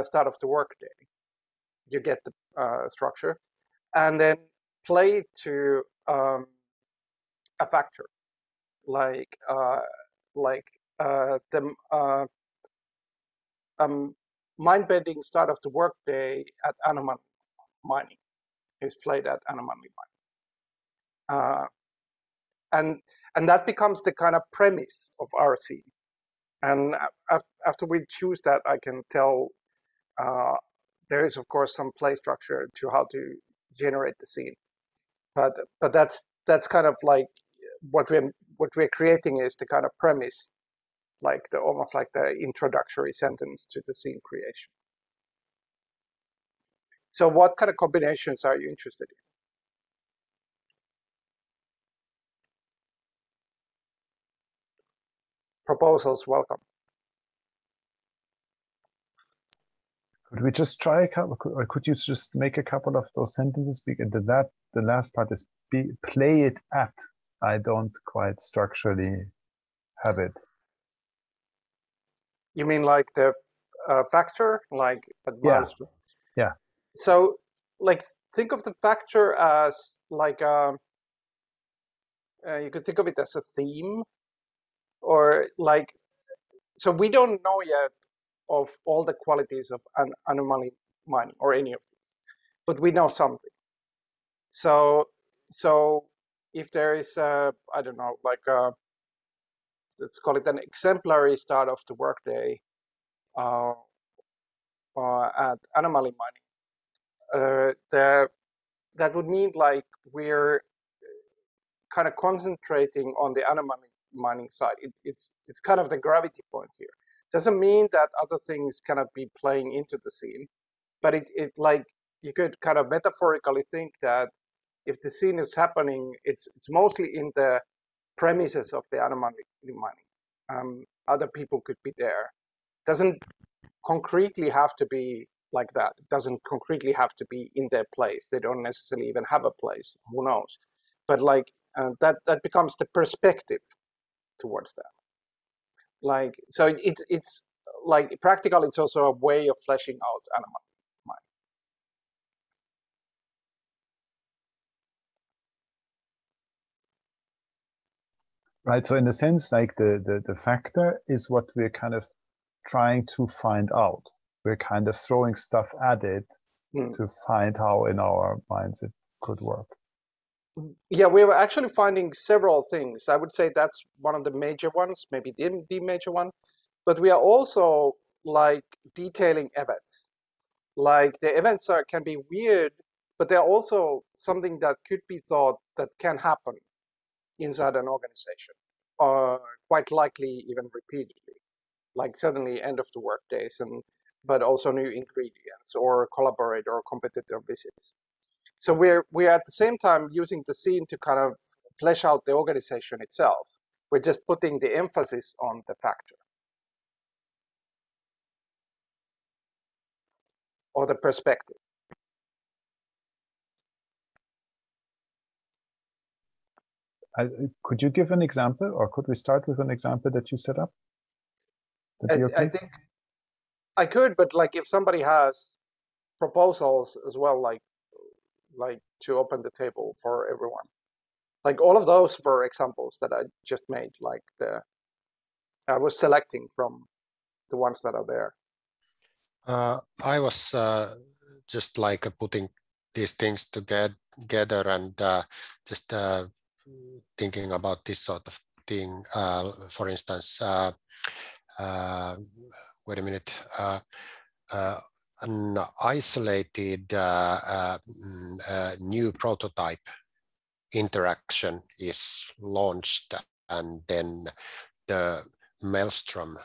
start of the workday. You get the structure, and then play to a factor, like the mind-bending start of the workday at anomaly mining is played at anomaly mining. And that becomes the kind of premise of our scene. And after we choose that, I can tell there is, of course, some play structure to how to generate the scene. But that's kind of like what we're creating is the kind of premise, like almost like the introductory sentence to the scene creation. So what kind of combinations are you interested in? Proposals, welcome. Could we just try a couple, or could you just make a couple of those sentences? Because the last part is play it at. I don't quite structurally have it. You mean like the factor, like at mouse? Yeah. So, like, think of the factor as like you could think of it as a theme, or like, so we don't know yet of all the qualities of an anomaly mining or any of these, but we know something. So so if there is I don't know, like let's call it an exemplary start of the workday at anomaly mining, that would mean like we're kind of concentrating on the anomaly mining side. It's kind of the gravity point here. Doesn't mean that other things cannot be playing into the scene, but it like you could kind of metaphorically think that if the scene is happening, it's mostly in the premises of the anomaly mining. Other people could be there. Doesn't concretely have to be like that. It doesn't concretely have to be in their place. They don't necessarily even have a place. Who knows? But like that becomes the perspective towards that. Like so, it's like practical. It's also a way of fleshing out anomaly mining. Right. So in a sense, like the factor is what we're kind of trying to find out. We're kind of throwing stuff at it to find how in our minds it could work. Yeah, we were actually finding several things. I would say that's one of the major ones, maybe the major one. But we are also like detailing events. Like the events can be weird, but they're also something that could be thought that can happen inside an organization, or quite likely even repeatedly. Like certainly end of the work days, but also new ingredients or collaborator or competitor visits. So we're at the same time using the scene to kind of flesh out the organization itself. We're just putting the emphasis on the factor or the perspective. Could you give an example, or could we start with an example that you set up? I think I could, but like if somebody has proposals as well, like to open the table for everyone. Like all of those were examples that I just made. Like I was selecting from the ones that are there. I was just like putting these things together and just thinking about this sort of thing. For instance, wait a minute. An isolated new prototype interaction is launched, and then the maelstrom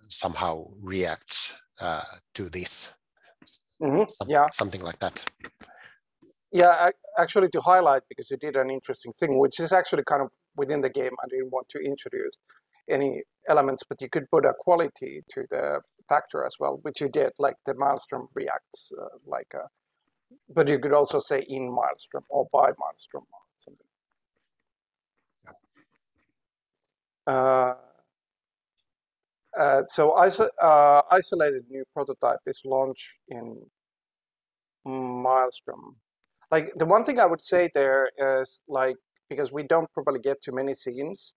somehow reacts to this. Something like that. Yeah, actually to highlight, because you did an interesting thing, which is actually kind of within the game. I didn't want to introduce any elements, but you could put a quality to the factor as well, which you did, like the maelstrom reacts but you could also say in maelstrom or by maelstrom or something. So isolated new prototype is launched in maelstrom. Like the one thing I would say there is like, because we don't probably get too many scenes,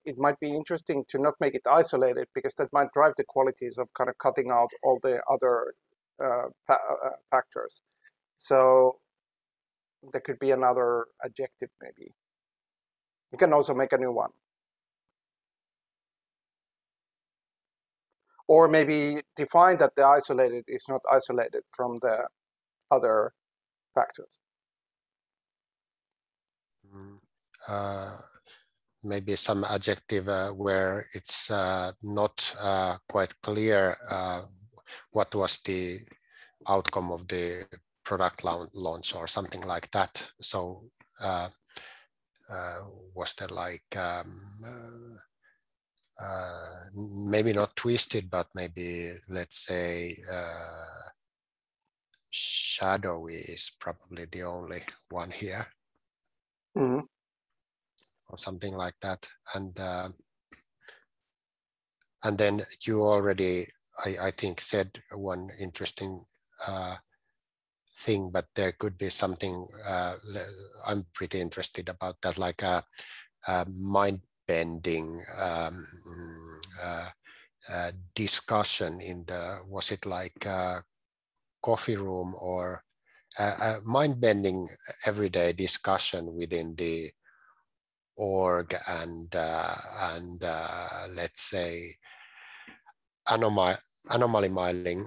it might be interesting to not make it isolated, because that might drive the qualities of kind of cutting out all the other factors. So there could be another adjective maybe. You can also make a new one. Or maybe define that the isolated is not isolated from the other factors. Maybe some adjective where it's not quite clear what was the outcome of the product launch or something like that. So was there like maybe not twisted, but maybe let's say shadowy is probably the only one here. Or something like that, and then you already, I think, said one interesting thing, but there could be something I'm pretty interested about that, like a mind-bending discussion in the, was it like a coffee room or mind-bending everyday discussion within the org and let's say anomaly mining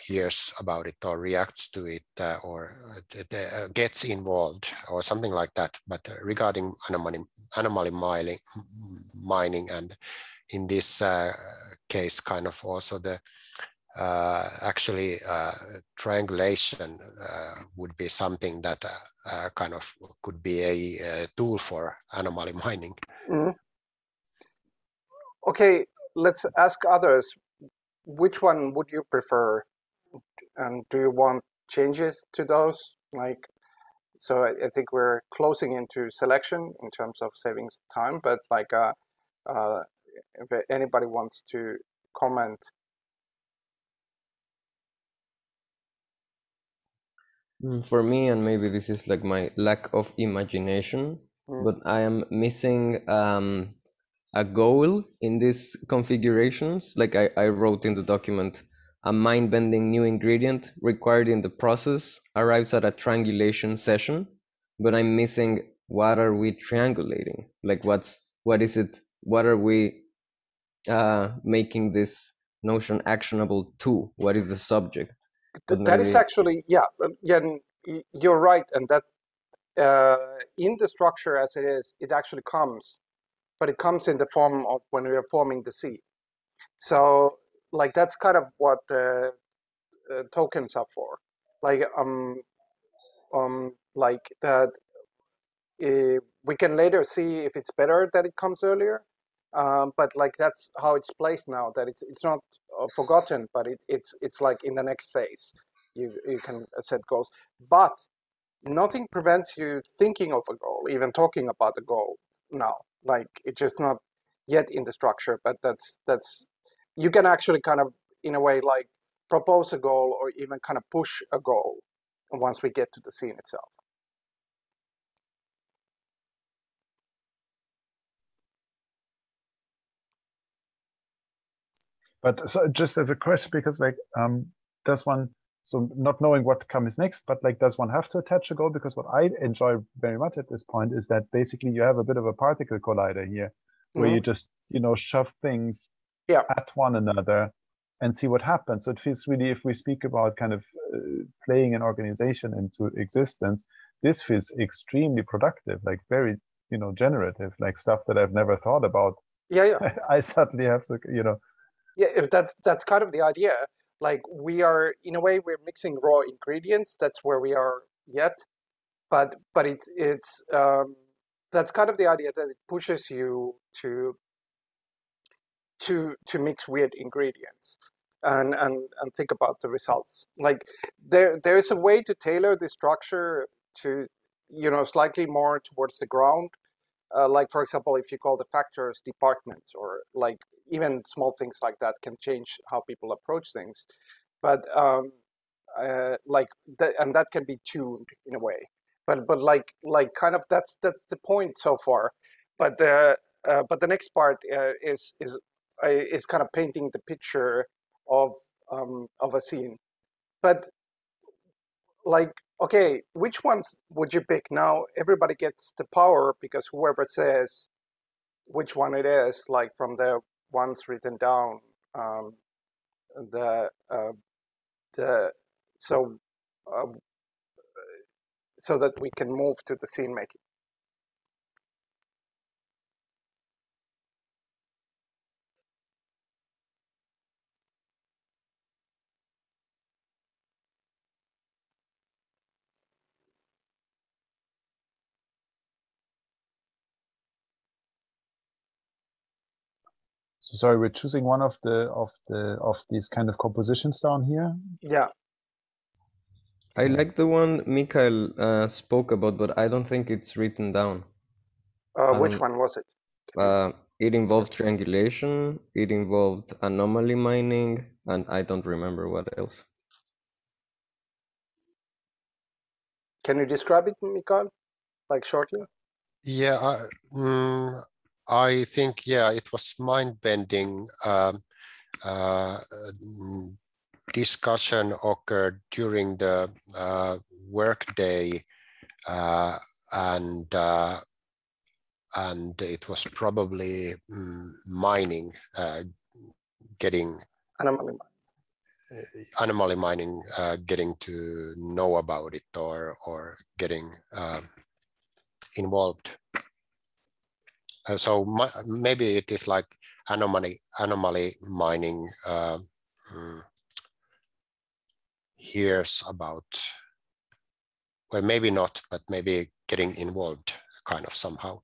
hears about it or reacts to it or gets involved or something like that. But regarding anomaly mining and in this case, kind of also the actually triangulation would be something that kind of could be a tool for anomaly mining. Mm. Okay, let's ask others. Which one would you prefer? And do you want changes to those? Like, so I think we're closing into selection in terms of saving time, but like, if anybody wants to comment. For me, and maybe this is like my lack of imagination, but I am missing a goal in these configurations. Like I wrote in the document, a mind-bending new ingredient required in the process arrives at a triangulation session, but I'm missing what are we triangulating? Like what is it? What are we making this notion actionable to? What is the subject? That is actually, yeah, you're right. And that in the structure as it is, it actually comes, but it comes in the form of when we are forming the sea. So like, that's kind of what the tokens are for. Like, like that, we can later see if it's better that it comes earlier. But like, that's how it's placed now, that it's not forgotten, but it's like in the next phase, you can set goals. But nothing prevents you thinking of a goal, even talking about the goal now. Like, it's just not yet in the structure, but that's you can actually kind of, in a way, like propose a goal or even kind of push a goal once we get to the scene itself. But so just as a question, because like, does one, so not knowing what comes next, but like, does one have to attach a goal? Because what I enjoy very much at this point is that basically you have a bit of a particle collider here, where you just, shove things at one another and see what happens. So it feels really, if we speak about kind of playing an organization into existence, this feels extremely productive, like very, generative, like stuff that I've never thought about. Yeah. I suddenly have to, Yeah, that's kind of the idea. Like, we are, in a way, we're mixing raw ingredients. That's where we are yet, but it's that's kind of the idea, that it pushes you to mix weird ingredients and think about the results. Like, there is a way to tailor the structure to, slightly more towards the ground. Like, for example, if you call the factors departments, or like even small things like that can change how people approach things. But like that, and that can be tuned in a way. But like kind of that's the point so far. But the next part is kind of painting the picture of a scene. But like, okay, which ones would you pick? Now everybody gets the power, because whoever says which one it is, like from the ones written down, the so so that we can move to the scene making. So sorry, we're choosing one of these kind of compositions down here. Yeah. I like the one Mikael spoke about, but I don't think it's written down. Which one was it? It involved triangulation, it involved anomaly mining, and I don't remember what else. Can you describe it, Mikael, like shortly? Yeah, I think, yeah, it was mind-bending discussion occurred during the workday, and it was probably mining, getting anomaly mining, getting to know about it or getting involved. So maybe it is like anomaly mining hears about, well, maybe not, but maybe getting involved kind of somehow.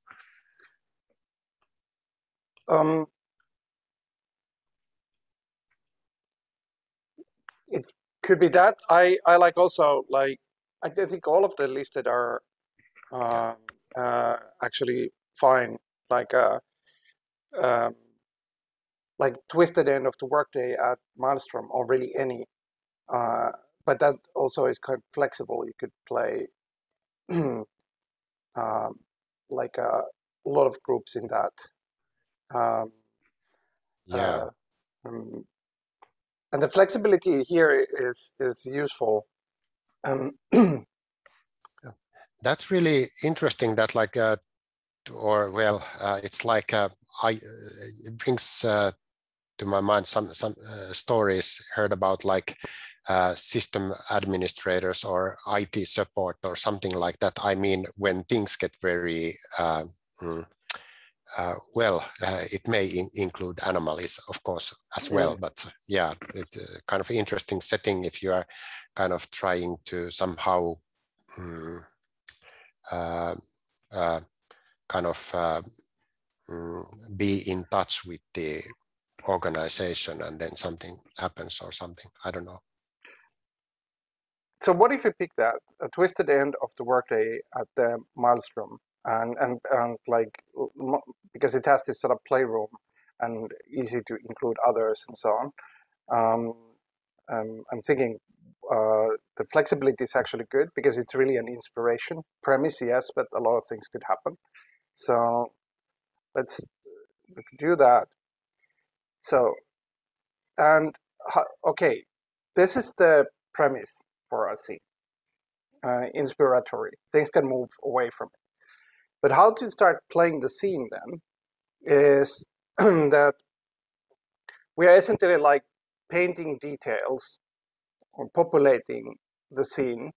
It could be that. I like also, like, I think all of the listed are actually fine. Like twisted end of the workday at Maelstrom, or really any. But that also is kind of flexible. You could play like a lot of groups in that. And the flexibility here is useful. That's really interesting. That like, it's like it brings to my mind some stories heard about, like system administrators or IT support or something like that. I mean, when things get very it may include anomalies, of course, as well. But yeah, it's kind of an interesting setting if you are kind of trying to somehow be in touch with the organization, and then something happens or something. I don't know. So what if you pick that, a twisted end of the workday at the Maelstrom, and like, because it has this sort of playroom and easy to include others and so on. I'm thinking the flexibility is actually good, because it's really an inspiration premise, yes, but a lot of things could happen. So let's do that. So, and okay, this is the premise for a scene. Inspiratory. Things can move away from it. But how to start playing the scene then is that we are essentially like painting details or populating the scene.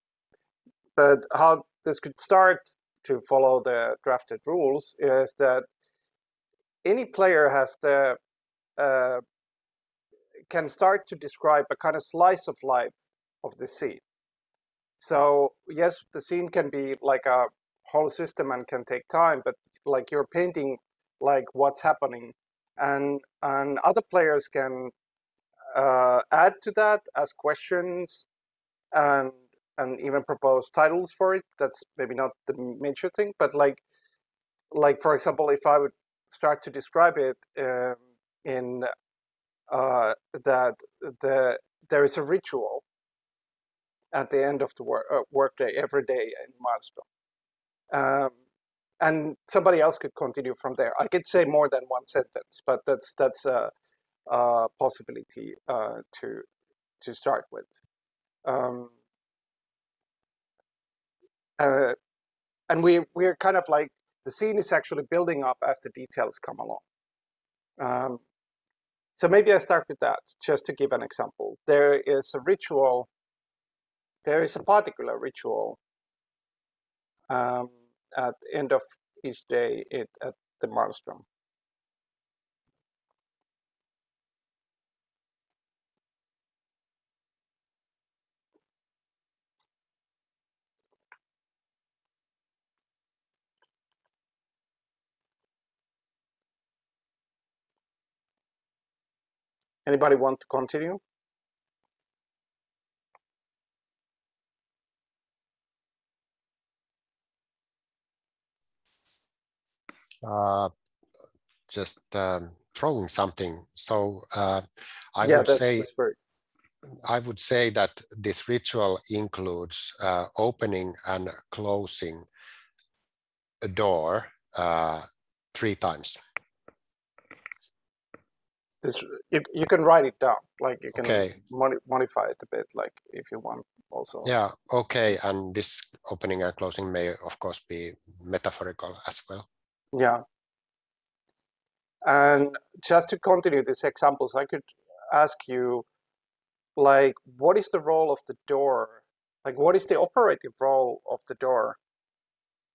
But how this could start to follow the drafted rules is that any player has the can start to describe a kind of slice of life of the scene. So yes, the scene can be like a whole system and can take time, but like you're painting like what's happening, and other players can add to that, ask questions, and even propose titles for it. That's maybe not the major thing, but like for example, if I would start to describe it in that there is a ritual at the end of the workday every day in Maelstrom, and somebody else could continue from there. I could say more than one sentence, but that's a possibility to start with. And we're kind of like, the scene is actually building up as the details come along. So maybe I start with that, just to give an example. There is a ritual, there is a particular ritual at the end of each day at the Maelstrom. Anybody want to continue? Just throwing something. So I would say that this ritual includes opening and closing a door 3 times. this you can write it down, like you can Okay. modify it a bit, like if you want also. Yeah, okay. And this opening and closing may, of course, be metaphorical as well. Yeah. And just to continue these examples, I could ask you, like, what is the role of the door? Like, what is the operative role of the door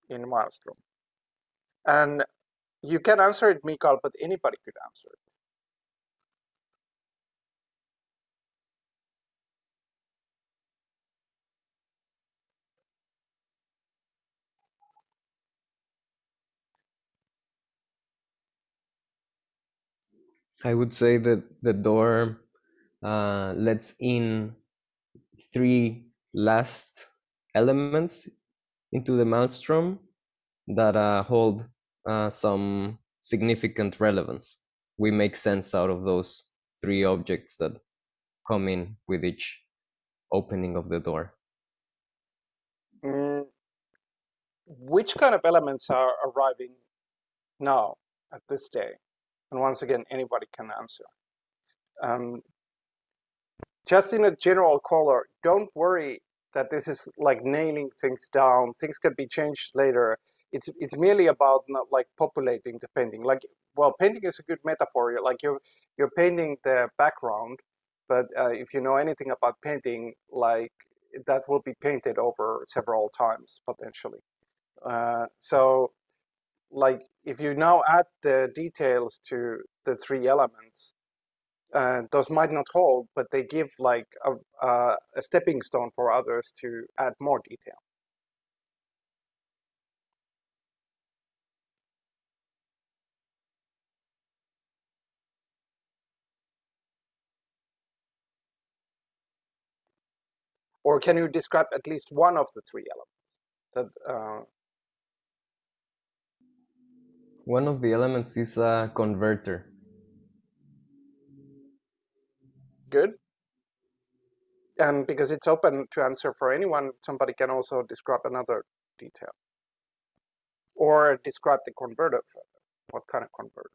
in Maelstrom? And you can answer it, Mikael, but anybody could answer it. I would say that the door lets in 3 last elements into the maelstrom that hold some significant relevance. We make sense out of those 3 objects that come in with each opening of the door. Which kind of elements are arriving now at this day? And once again, anybody can answer. Just in a general color, don't worry that this is like nailing things down. Things can be changed later. It's merely about not like populating the painting. Like, well, painting is a good metaphor. Like you're painting the background, but if you know anything about painting, like that will be painted over several times potentially. So, like if you now add the details to the 3 elements, those might not hold, but they give like a stepping stone for others to add more detail. Or can you describe at least one of the 3 elements? That one of the elements is a converter. Good. And because it's open to answer for anyone, somebody can also describe another detail. Or describe the converter further. What kind of converter?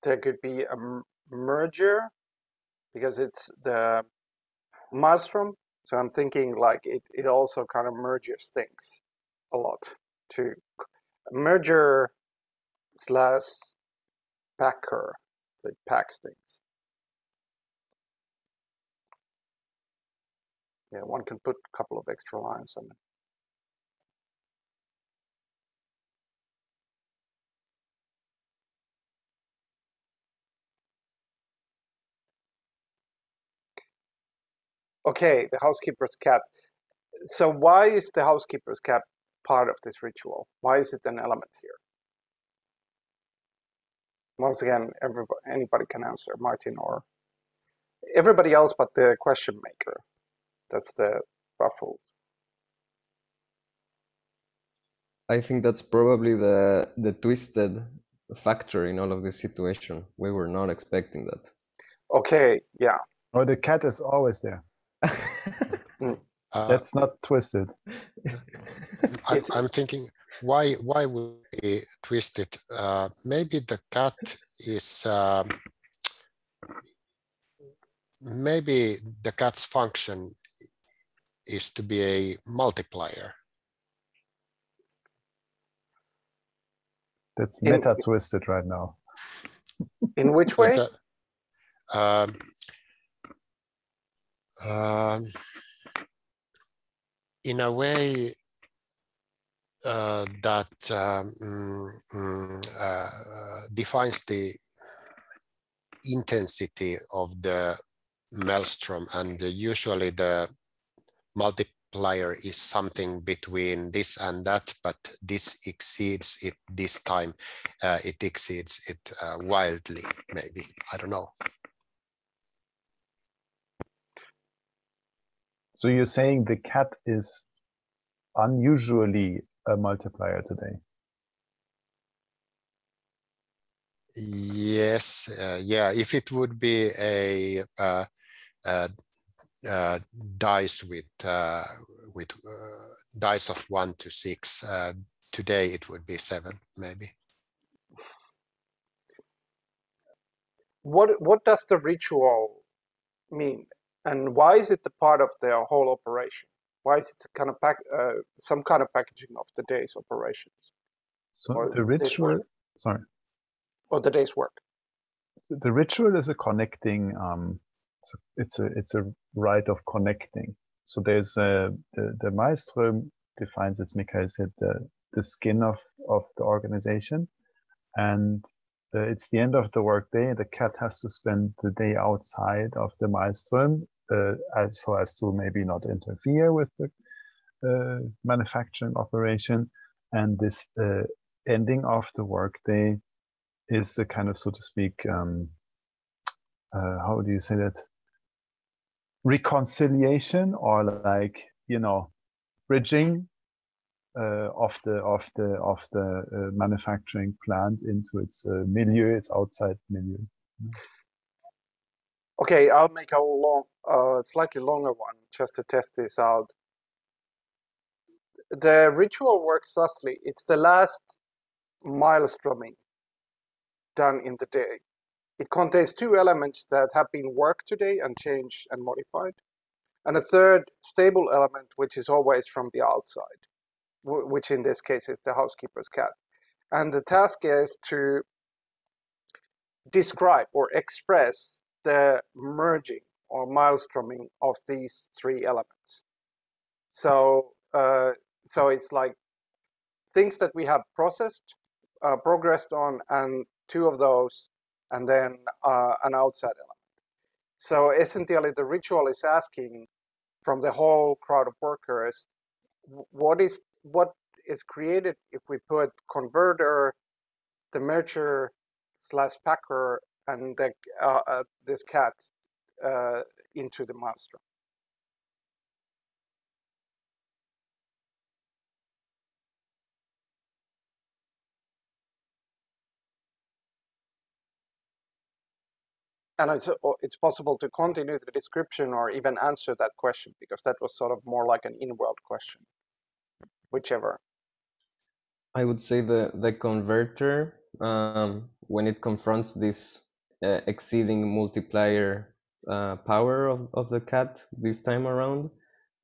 There could be a merger, because it's the maelstrom. So I'm thinking like it also kind of merges things a lot. To merger / packer, that packs things. Yeah, one can put a couple of extra lines on it. Okay, the housekeeper's cat. So why is the housekeeper's cat part of this ritual? Why is it an element here? Once again, anybody can answer, Martin or everybody else but the question maker. That's the ruffle. I think that's probably the twisted factor in all of this situation. We were not expecting that. Okay, yeah. Oh, the cat is always there. That's not twisted. I'm thinking, why would we twist it? Maybe the cat is maybe the cat's function is to be a multiplier. That's meta twisted right now. In which way? In a way that defines the intensity of the maelstrom, and usually the multiplier is something between this and that, but this exceeds it this time. It exceeds it wildly, maybe. I don't know. So you're saying the cat is unusually a multiplier today? Yes, yeah. If it would be a dice with dice of 1 to 6, today it would be 7, maybe. What does the ritual mean, and why is it the part of the whole operation? Why is it kind of some kind of packaging of the day's operations? So Or the ritual, sorry. Or the day's work. The ritual is a connecting. It's a rite of connecting. So there's the maestro defines, as Mikael said, the skin of the organization, and it's the end of the workday. The cat has to spend the day outside of the maelstrom, so as to maybe not interfere with the manufacturing operation. And this ending of the workday is a kind of, so to speak, how do you say that? Reconciliation, or like, bridging of the manufacturing plant into its milieu, its outside milieu. Okay, I'll make a slightly longer one just to test this out. The ritual works thusly: it's the last maelstroming done in the day. It contains 2 elements that have been worked today and changed and modified, and a third stable element, which is always from the outside, which in this case is the housekeeper's cat. And the task is to describe or express the merging or maelstroming of these 3 elements. So, so it's like things that we have progressed on, and 2 of those, and then an outside element. So essentially, the ritual is asking from the whole crowd of workers, what is created if we put converter, the merger / packer, and this cat into the maelstrom. And it's possible to continue the description or even answer that question, because that was sort of more like an in-world question, whichever. I would say the converter, when it confronts this exceeding multiplier power of the cat this time around,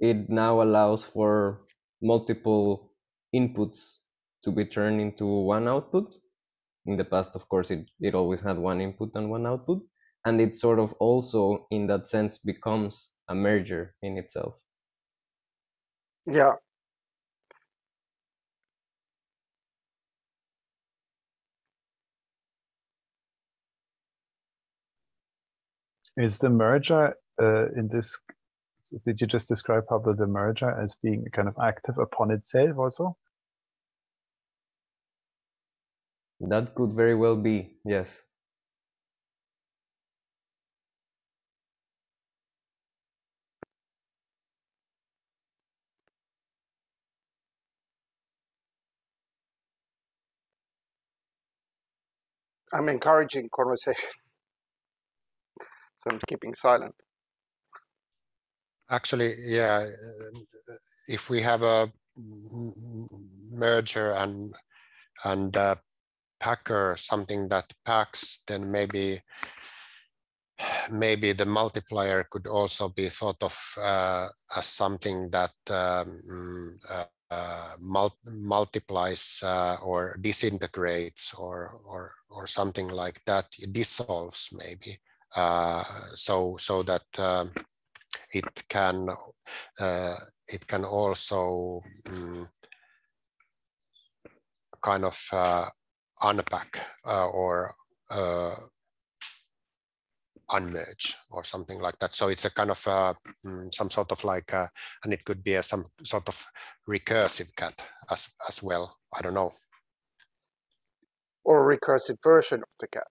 it now allows for multiple inputs to be turned into one output. In the past, of course, it always had one input and one output. And it sort of also, in that sense, becomes a merger in itself. Yeah. Is the merger in this, did you just describe, Pablo, the merger as being kind of active upon itself also? That could very well be, yes. I'm encouraging conversation, so I'm keeping silent. Actually, yeah, if we have a merger and packer, something that packs, then maybe the multiplier could also be thought of as something that multiplies or disintegrates or something like that. It dissolves maybe, so that it can also kind of unpack or unmerge or something like that. So it's a kind of some sort of like, and it could be some sort of recursive cat as well. I don't know. Or a recursive version of the cat,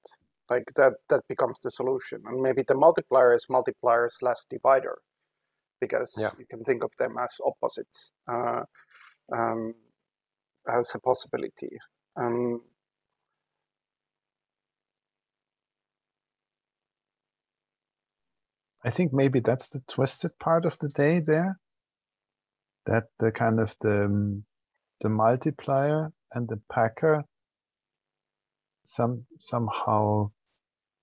like that becomes the solution. And maybe the multiplier is multiplier / divider. because you can think of them as opposites as a possibility. I think maybe that's the twisted part of the day there, that the kind of the multiplier and the packer somehow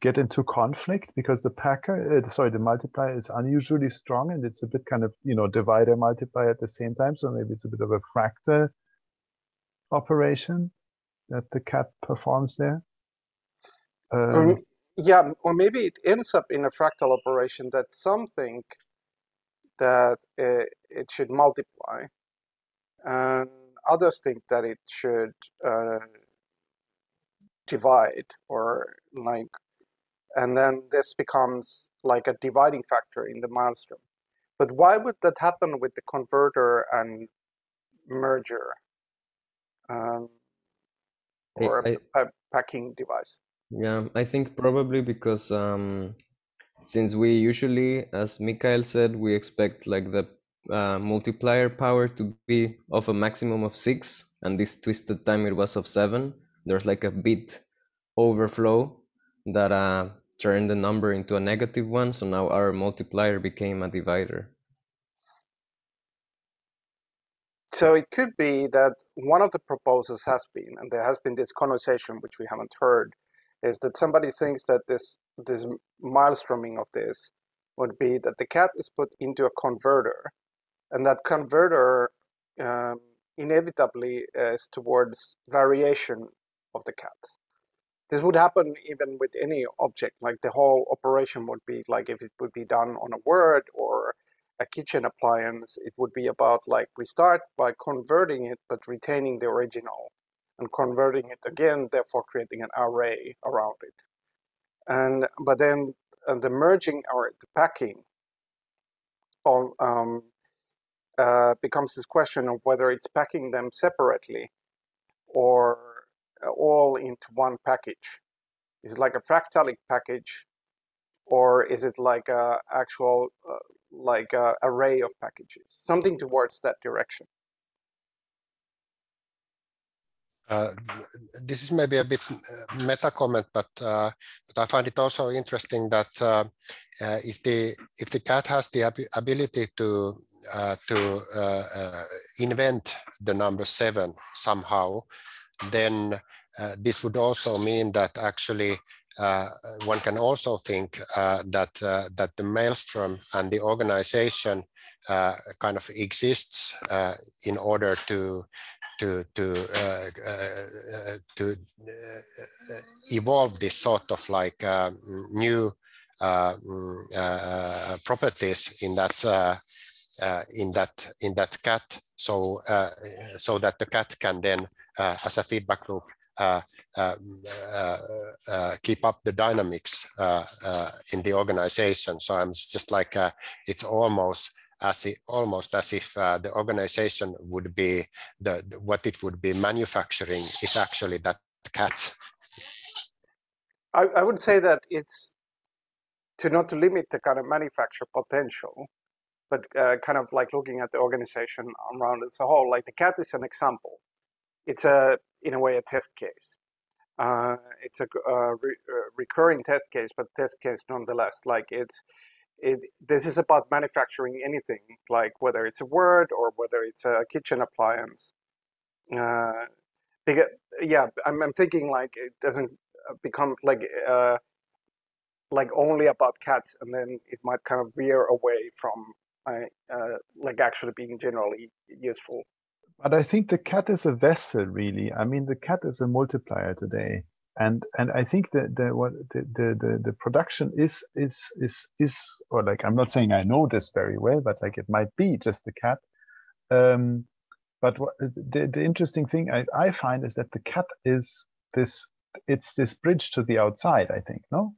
get into conflict, because the packer, the multiplier is unusually strong, and it's a bit kind of, divider multiplier at the same time. So maybe it's a bit of a fractal operation that the cat performs there. Yeah, or maybe it ends up in a fractal operation that some think that it should multiply, and others think that it should divide, or like, and then this becomes like a dividing factor in the maelstrom. But why would that happen with the converter and merger or a packing device? Yeah, I think probably because since we usually, as Mikhail said, we expect like the multiplier power to be of a maximum of 6, and this twisted time it was of 7. There's like a bit overflow that turned the number into a negative one, so now our multiplier became a divider. So it could be that one of the proposals has been, and there has been this conversation which we haven't heard, is that somebody thinks that this maelstroming of this would be that the cat is put into a converter, and that converter inevitably is towards variation of the cat. This would happen even with any object, like the whole operation would be like if it would be done on a word or a kitchen appliance, it would be about like we start by converting it but retaining the original, and converting it again, therefore creating an array around it. But then the merging or the packing of, becomes this question of whether it's packing them separately or all into one package. Is it like a fractalic package, or is it like a actual like a array of packages? Something towards that direction. This is maybe a bit meta comment, but I find it also interesting that if the cat has the ability to invent the number 7 somehow, then this would also mean that actually one can also think that the maelstrom and the organization kind of exists in order to evolve this sort of like new properties in that cat, so that the cat can then as a feedback loop keep up the dynamics in the organization. So I'm just like it's almost as if the organization would be what it would be manufacturing is actually that cat. I would say that it's not to limit the kind of manufacture potential, but kind of like looking at the organization around as a whole. Like the cat is an example. It's in a way a test case. It's a recurring test case, but test case nonetheless. Like this is about manufacturing anything, like whether it's a word or whether it's a kitchen appliance. Because, yeah, I'm thinking like it doesn't become like only about cats, and then it might kind of veer away from like actually being generally useful. But I think the cat is a vessel, really. I mean, the cat is a multiplier today. And I think that the production is or like, I'm not saying I know this very well, but like it might be just the cat. But the interesting thing I find is that the cat is it's this bridge to the outside, I think, no?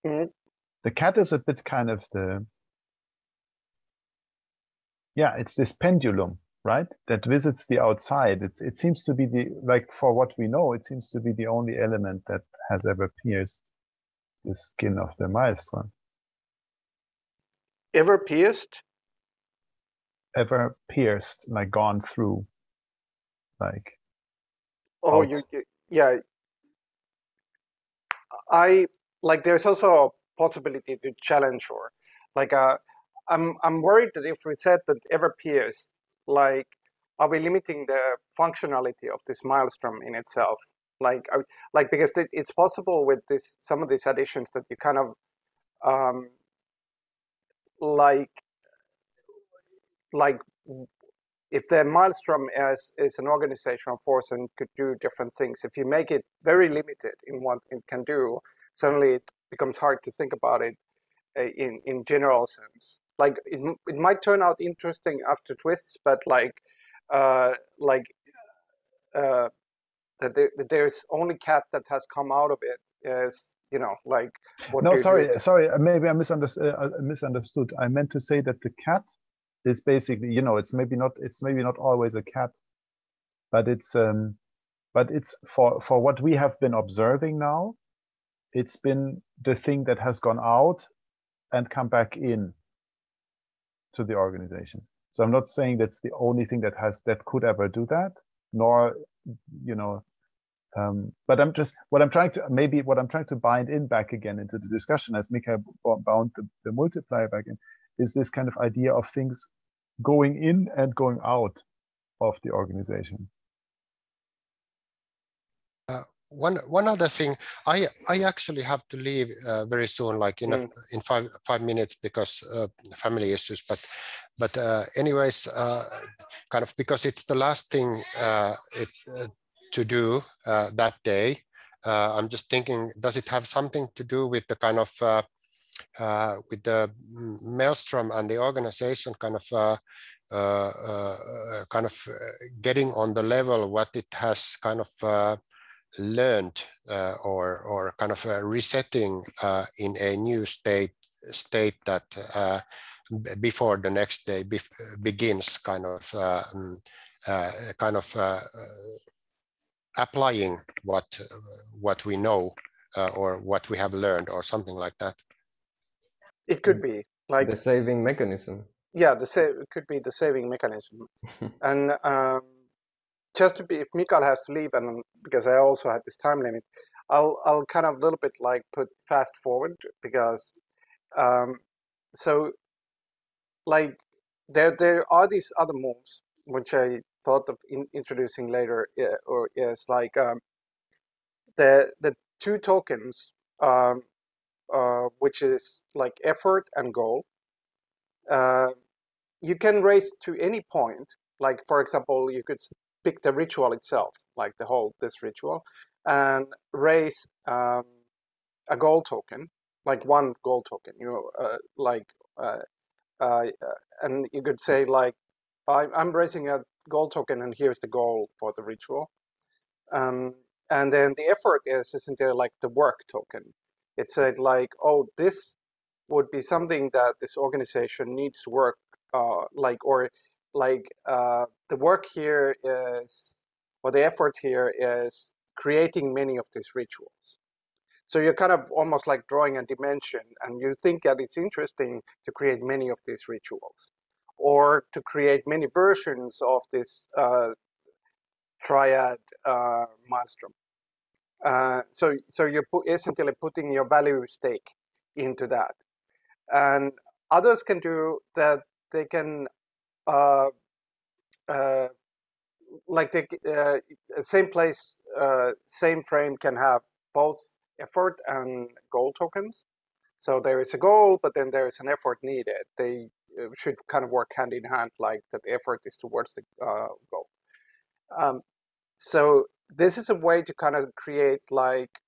Mm-hmm. The cat is a bit kind of it's this pendulum, right? That visits the outside. It seems to be for what we know, it seems to be the only element that has ever pierced the skin of the maelstrom. Ever pierced? Ever pierced, like gone through, like. Oh, out. yeah. I like. There's also a possibility to challenge, or like. I'm worried that if we said that ever pierced, like, are we limiting the functionality of this maelstrom in itself? Like, because it's possible with some of these additions that you kind of um, like like if the maelstrom is an organizational force and could do different things, if you make it very limited in what it can do, suddenly it becomes hard to think about it in general sense. Like it might turn out interesting after twists, but uh, like that there's only cat that has come out of it is, like, what No, do you do? sorry. Maybe I misunderstood. I meant to say that the cat is basically, it's maybe not always a cat, but it's for what we have been observing now, it's been the thing that has gone out and come back in to the organization. So I'm not saying that's the only thing that could ever do that, nor, but what I'm trying to bind in back again into the discussion, as Mika bound the multiplier back in, is this kind of idea of things going in and going out of the organization. One other thing, I actually have to leave very soon, like in 5 minutes, because family issues. But anyways, kind of because it's the last thing to do that day. I'm just thinking, does it have something to do with the kind of with the maelstrom and the organization kind of getting on the level what it has kind of learned or kind of resetting in a new state that before the next day begins, kind of applying what we know or what we have learned or something like that. It could be like the saving mechanism. Yeah, it could be the saving mechanism. And just to be, if Mikael has to leave, and because I also had this time limit, I'll kind of a little bit like put fast forward, because so like there are these other moves which I thought of introducing later, or is like the two tokens, which is like effort and goal. You can raise to any point. Like, for example, you could pick the ritual itself, like this ritual, and raise a goal token, like one goal token. And you could say like, I'm raising a goal token, and here's the goal for the ritual. And then the effort isn't there, like the work token. It's like, oh, this would be something that this organization needs to work the work here is, or the effort here is creating many of these rituals. So you're kind of almost like drawing a dimension, and you think that it's interesting to create many of these rituals, or to create many versions of this triad maelstrom. So you're essentially putting your value stake into that. And others can do that. They can same place, same frame can have both effort and goal tokens. So there is a goal, but then there is an effort needed. They should kind of work hand in hand, like that the effort is towards the goal. So this is a way to kind of create like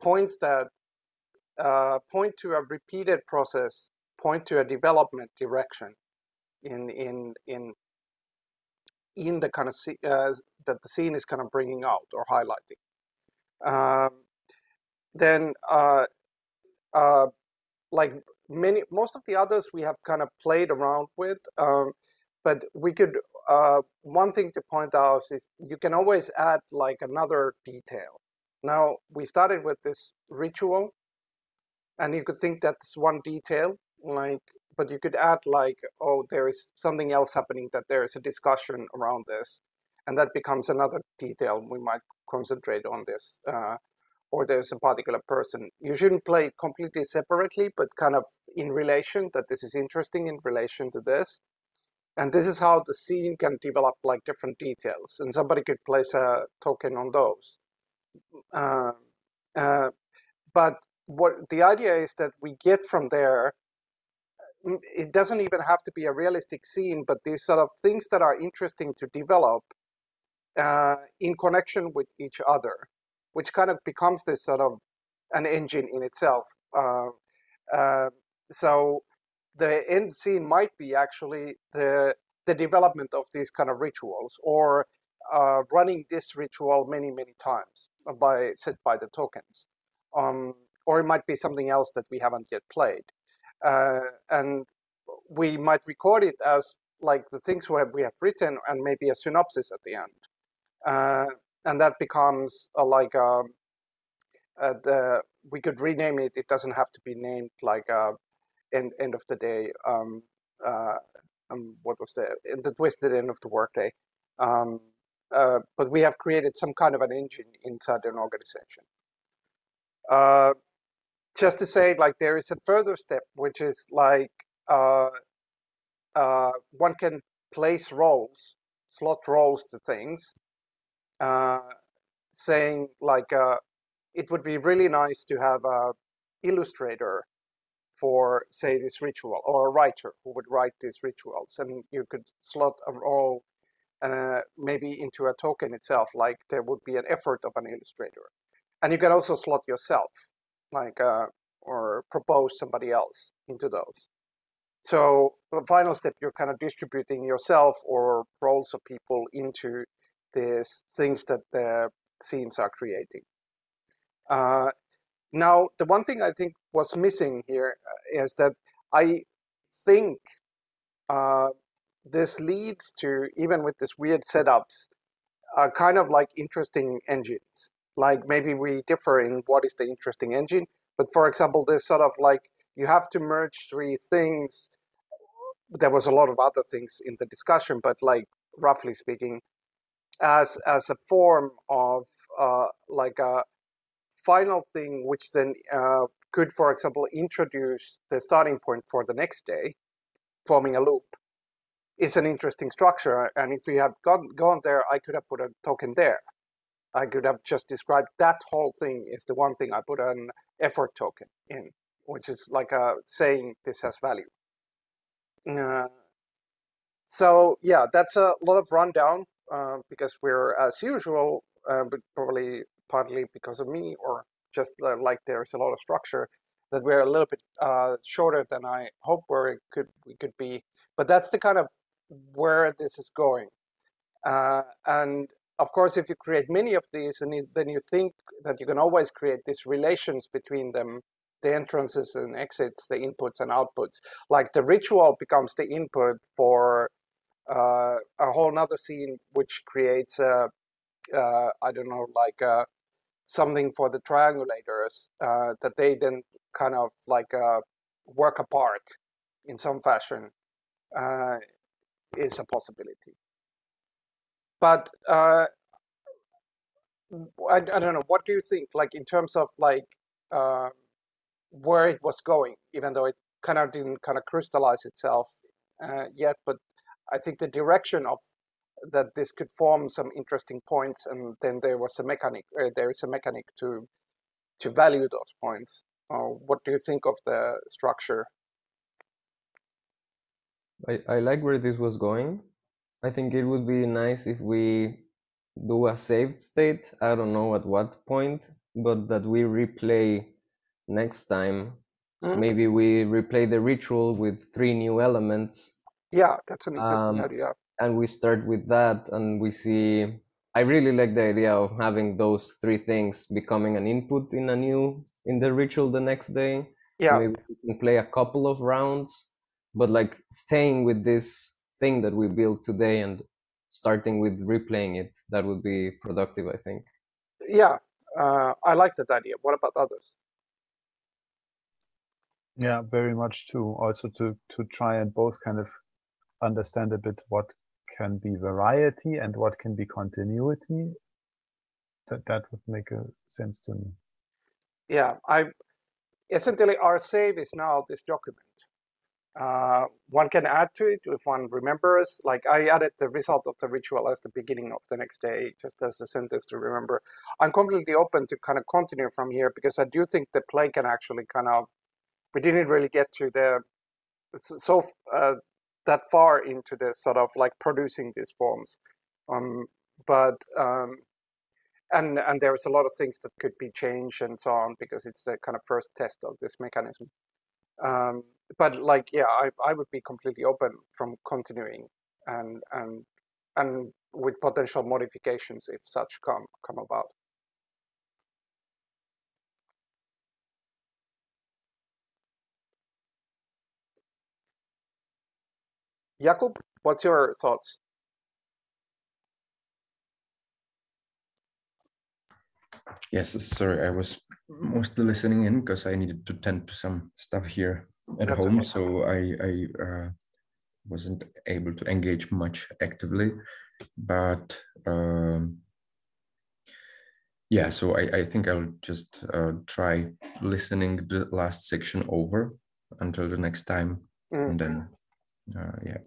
points that point to a repeated process, point to a development direction in the kind of that the scene is kind of bringing out or highlighting. Then like most of the others we have kind of played around with, but we could one thing to point out is you can always add like another detail. Now we started with this ritual, and you could think that's one detail, like, but you could add like, oh, there is something else happening, that there is a discussion around this, and that becomes another detail we might concentrate on this. Or there's a particular person. You shouldn't play it completely separately, but kind of in relation, that this is interesting in relation to this. And this is how the scene can develop like different details, and somebody could place a token on those. Uh, uh, but what the idea is that we get from there, it doesn't even have to be a realistic scene, but these sort of things that are interesting to develop in connection with each other, which kind of becomes this sort of an engine in itself. Uh, so the end scene might be actually the development of these kind of rituals, or running this ritual many times set by the tokens, or it might be something else that we haven't yet played, and we might record it as like the things we have written, and maybe a synopsis at the end, and that becomes we could rename it. It doesn't have to be named like end of the day. What was the twisted end of the workday? But we have created some kind of an engine inside an organization. Just to say, like, there is a further step, which is like one can place roles, slot roles to things, saying like it would be really nice to have a illustrator for, say, this ritual, or a writer who would write these rituals, and you could slot a role maybe into a token itself, like there would be an effort of an illustrator. And you can also slot yourself, like or propose somebody else into those. So the final step, you're kind of distributing yourself or roles of people into these things that the scenes are creating. Now, the one thing I think was missing here is that I think this leads to, even with this weird setups, kind of like interesting engines. Like maybe we differ in what is the interesting engine, but for example, this sort of like, you have to merge three things. There was a lot of other things in the discussion, but like roughly speaking, as a form of like a final thing, which then could, for example, introduce the starting point for the next day, forming a loop, is an interesting structure. And if we had gone there, I could have put a token there. I could have just described that whole thing is the one thing I put an effort token in, which is like saying this has value. So yeah, that's a lot of rundown because we're, as usual, but probably partly because of me, or just like there's a lot of structure, that we're a little bit shorter than I hope we could be. But that's the kind of where this is going. And of course, if you create many of these, and then you think that you can always create these relations between them, the entrances and exits, the inputs and outputs. Like the ritual becomes the input for a whole nother scene, which creates I don't know, like something for the triangulators that they then kind of like work apart in some fashion, is a possibility. But I don't know, what do you think, like in terms of like where it was going, even though it kind of didn't kind of crystallize itself yet, but I think the direction of that this could form some interesting points, and then there was a mechanic. There is a mechanic to value those points. What do you think of the structure? I like where this was going. I think it would be nice if we do a saved state. I don't know at what point, but that we replay next time. Maybe we replay the ritual with 3 new elements. Yeah, that's an interesting idea. And we start with that, and we see. I really like the idea of having those 3 things becoming an input in the ritual the next day. Yeah. So maybe we can play a couple of rounds, but like staying with this thing that we built today and starting with replaying it. That would be productive, I think. Yeah, I like that idea. What about others? Yeah, very much too. Also to try and both kind of understand a bit what can be variety and what can be continuity. That would make a sense to me. Yeah, essentially our save is now this document. One can add to it if one remembers. Like I added the result of the ritual as the beginning of the next day, just as a sentence to remember. I'm completely open to kind of continue from here because I do think the play can actually kind of, we didn't really get to the, that far into the sort of like producing these forms. And there's a lot of things that could be changed and so on because it's the kind of first test of this mechanism. But like, yeah, I would be completely open from continuing and with potential modifications if such come about. Jakub, what's your thoughts? Yes, sorry, I was mostly listening in because I needed to tend to some stuff here at That's home, okay. so I wasn't able to engage much actively. But yeah, so I think I'll just try listening the last section over until the next time, and then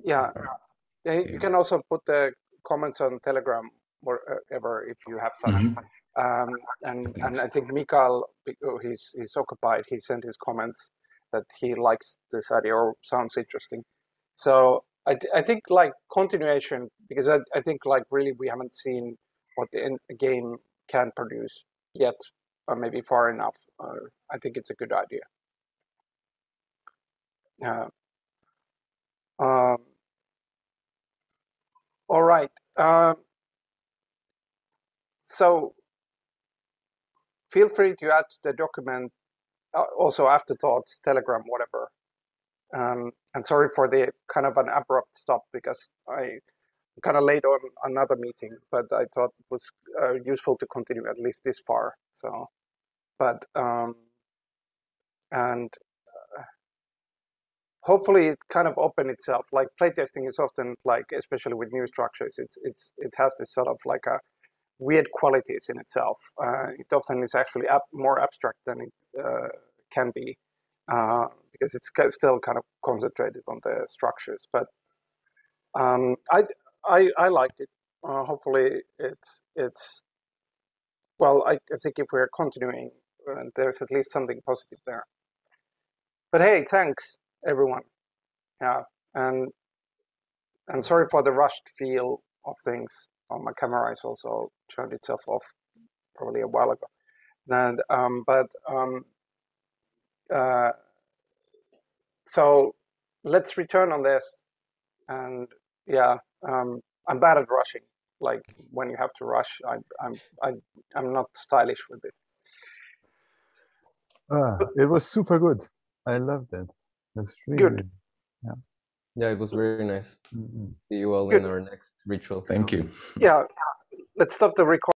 yeah. You can also put the comments on Telegram wherever if you have such. And I think Mikael, he's occupied. He sent his comments that he likes this idea or sounds interesting. So I think like continuation, because I think like really we haven't seen what the game can produce yet, or maybe far enough. I think it's a good idea. All right. So feel free to add to the document also afterthoughts, Telegram, whatever. And sorry for the kind of an abrupt stop because I kind of late on another meeting, but I thought it was useful to continue at least this far. So, but and hopefully it kind of open itself. Like playtesting is often like, especially with new structures, it has this sort of like a weird qualities in itself. It often is actually more abstract than it can be because it's still kind of concentrated on the structures. But I liked it. Hopefully it's well. I think if we're continuing, there's at least something positive there. But hey, thanks everyone. Yeah, and sorry for the rushed feel of things. My camera is also turned itself off probably a while ago. And so let's return on this. And yeah, I'm bad at rushing. Like when you have to rush, I'm not stylish with it. It was super good. I loved it. It's really good. Yeah, it was very nice. See you all Good. in our next ritual. Thank you. Yeah, let's stop the recording.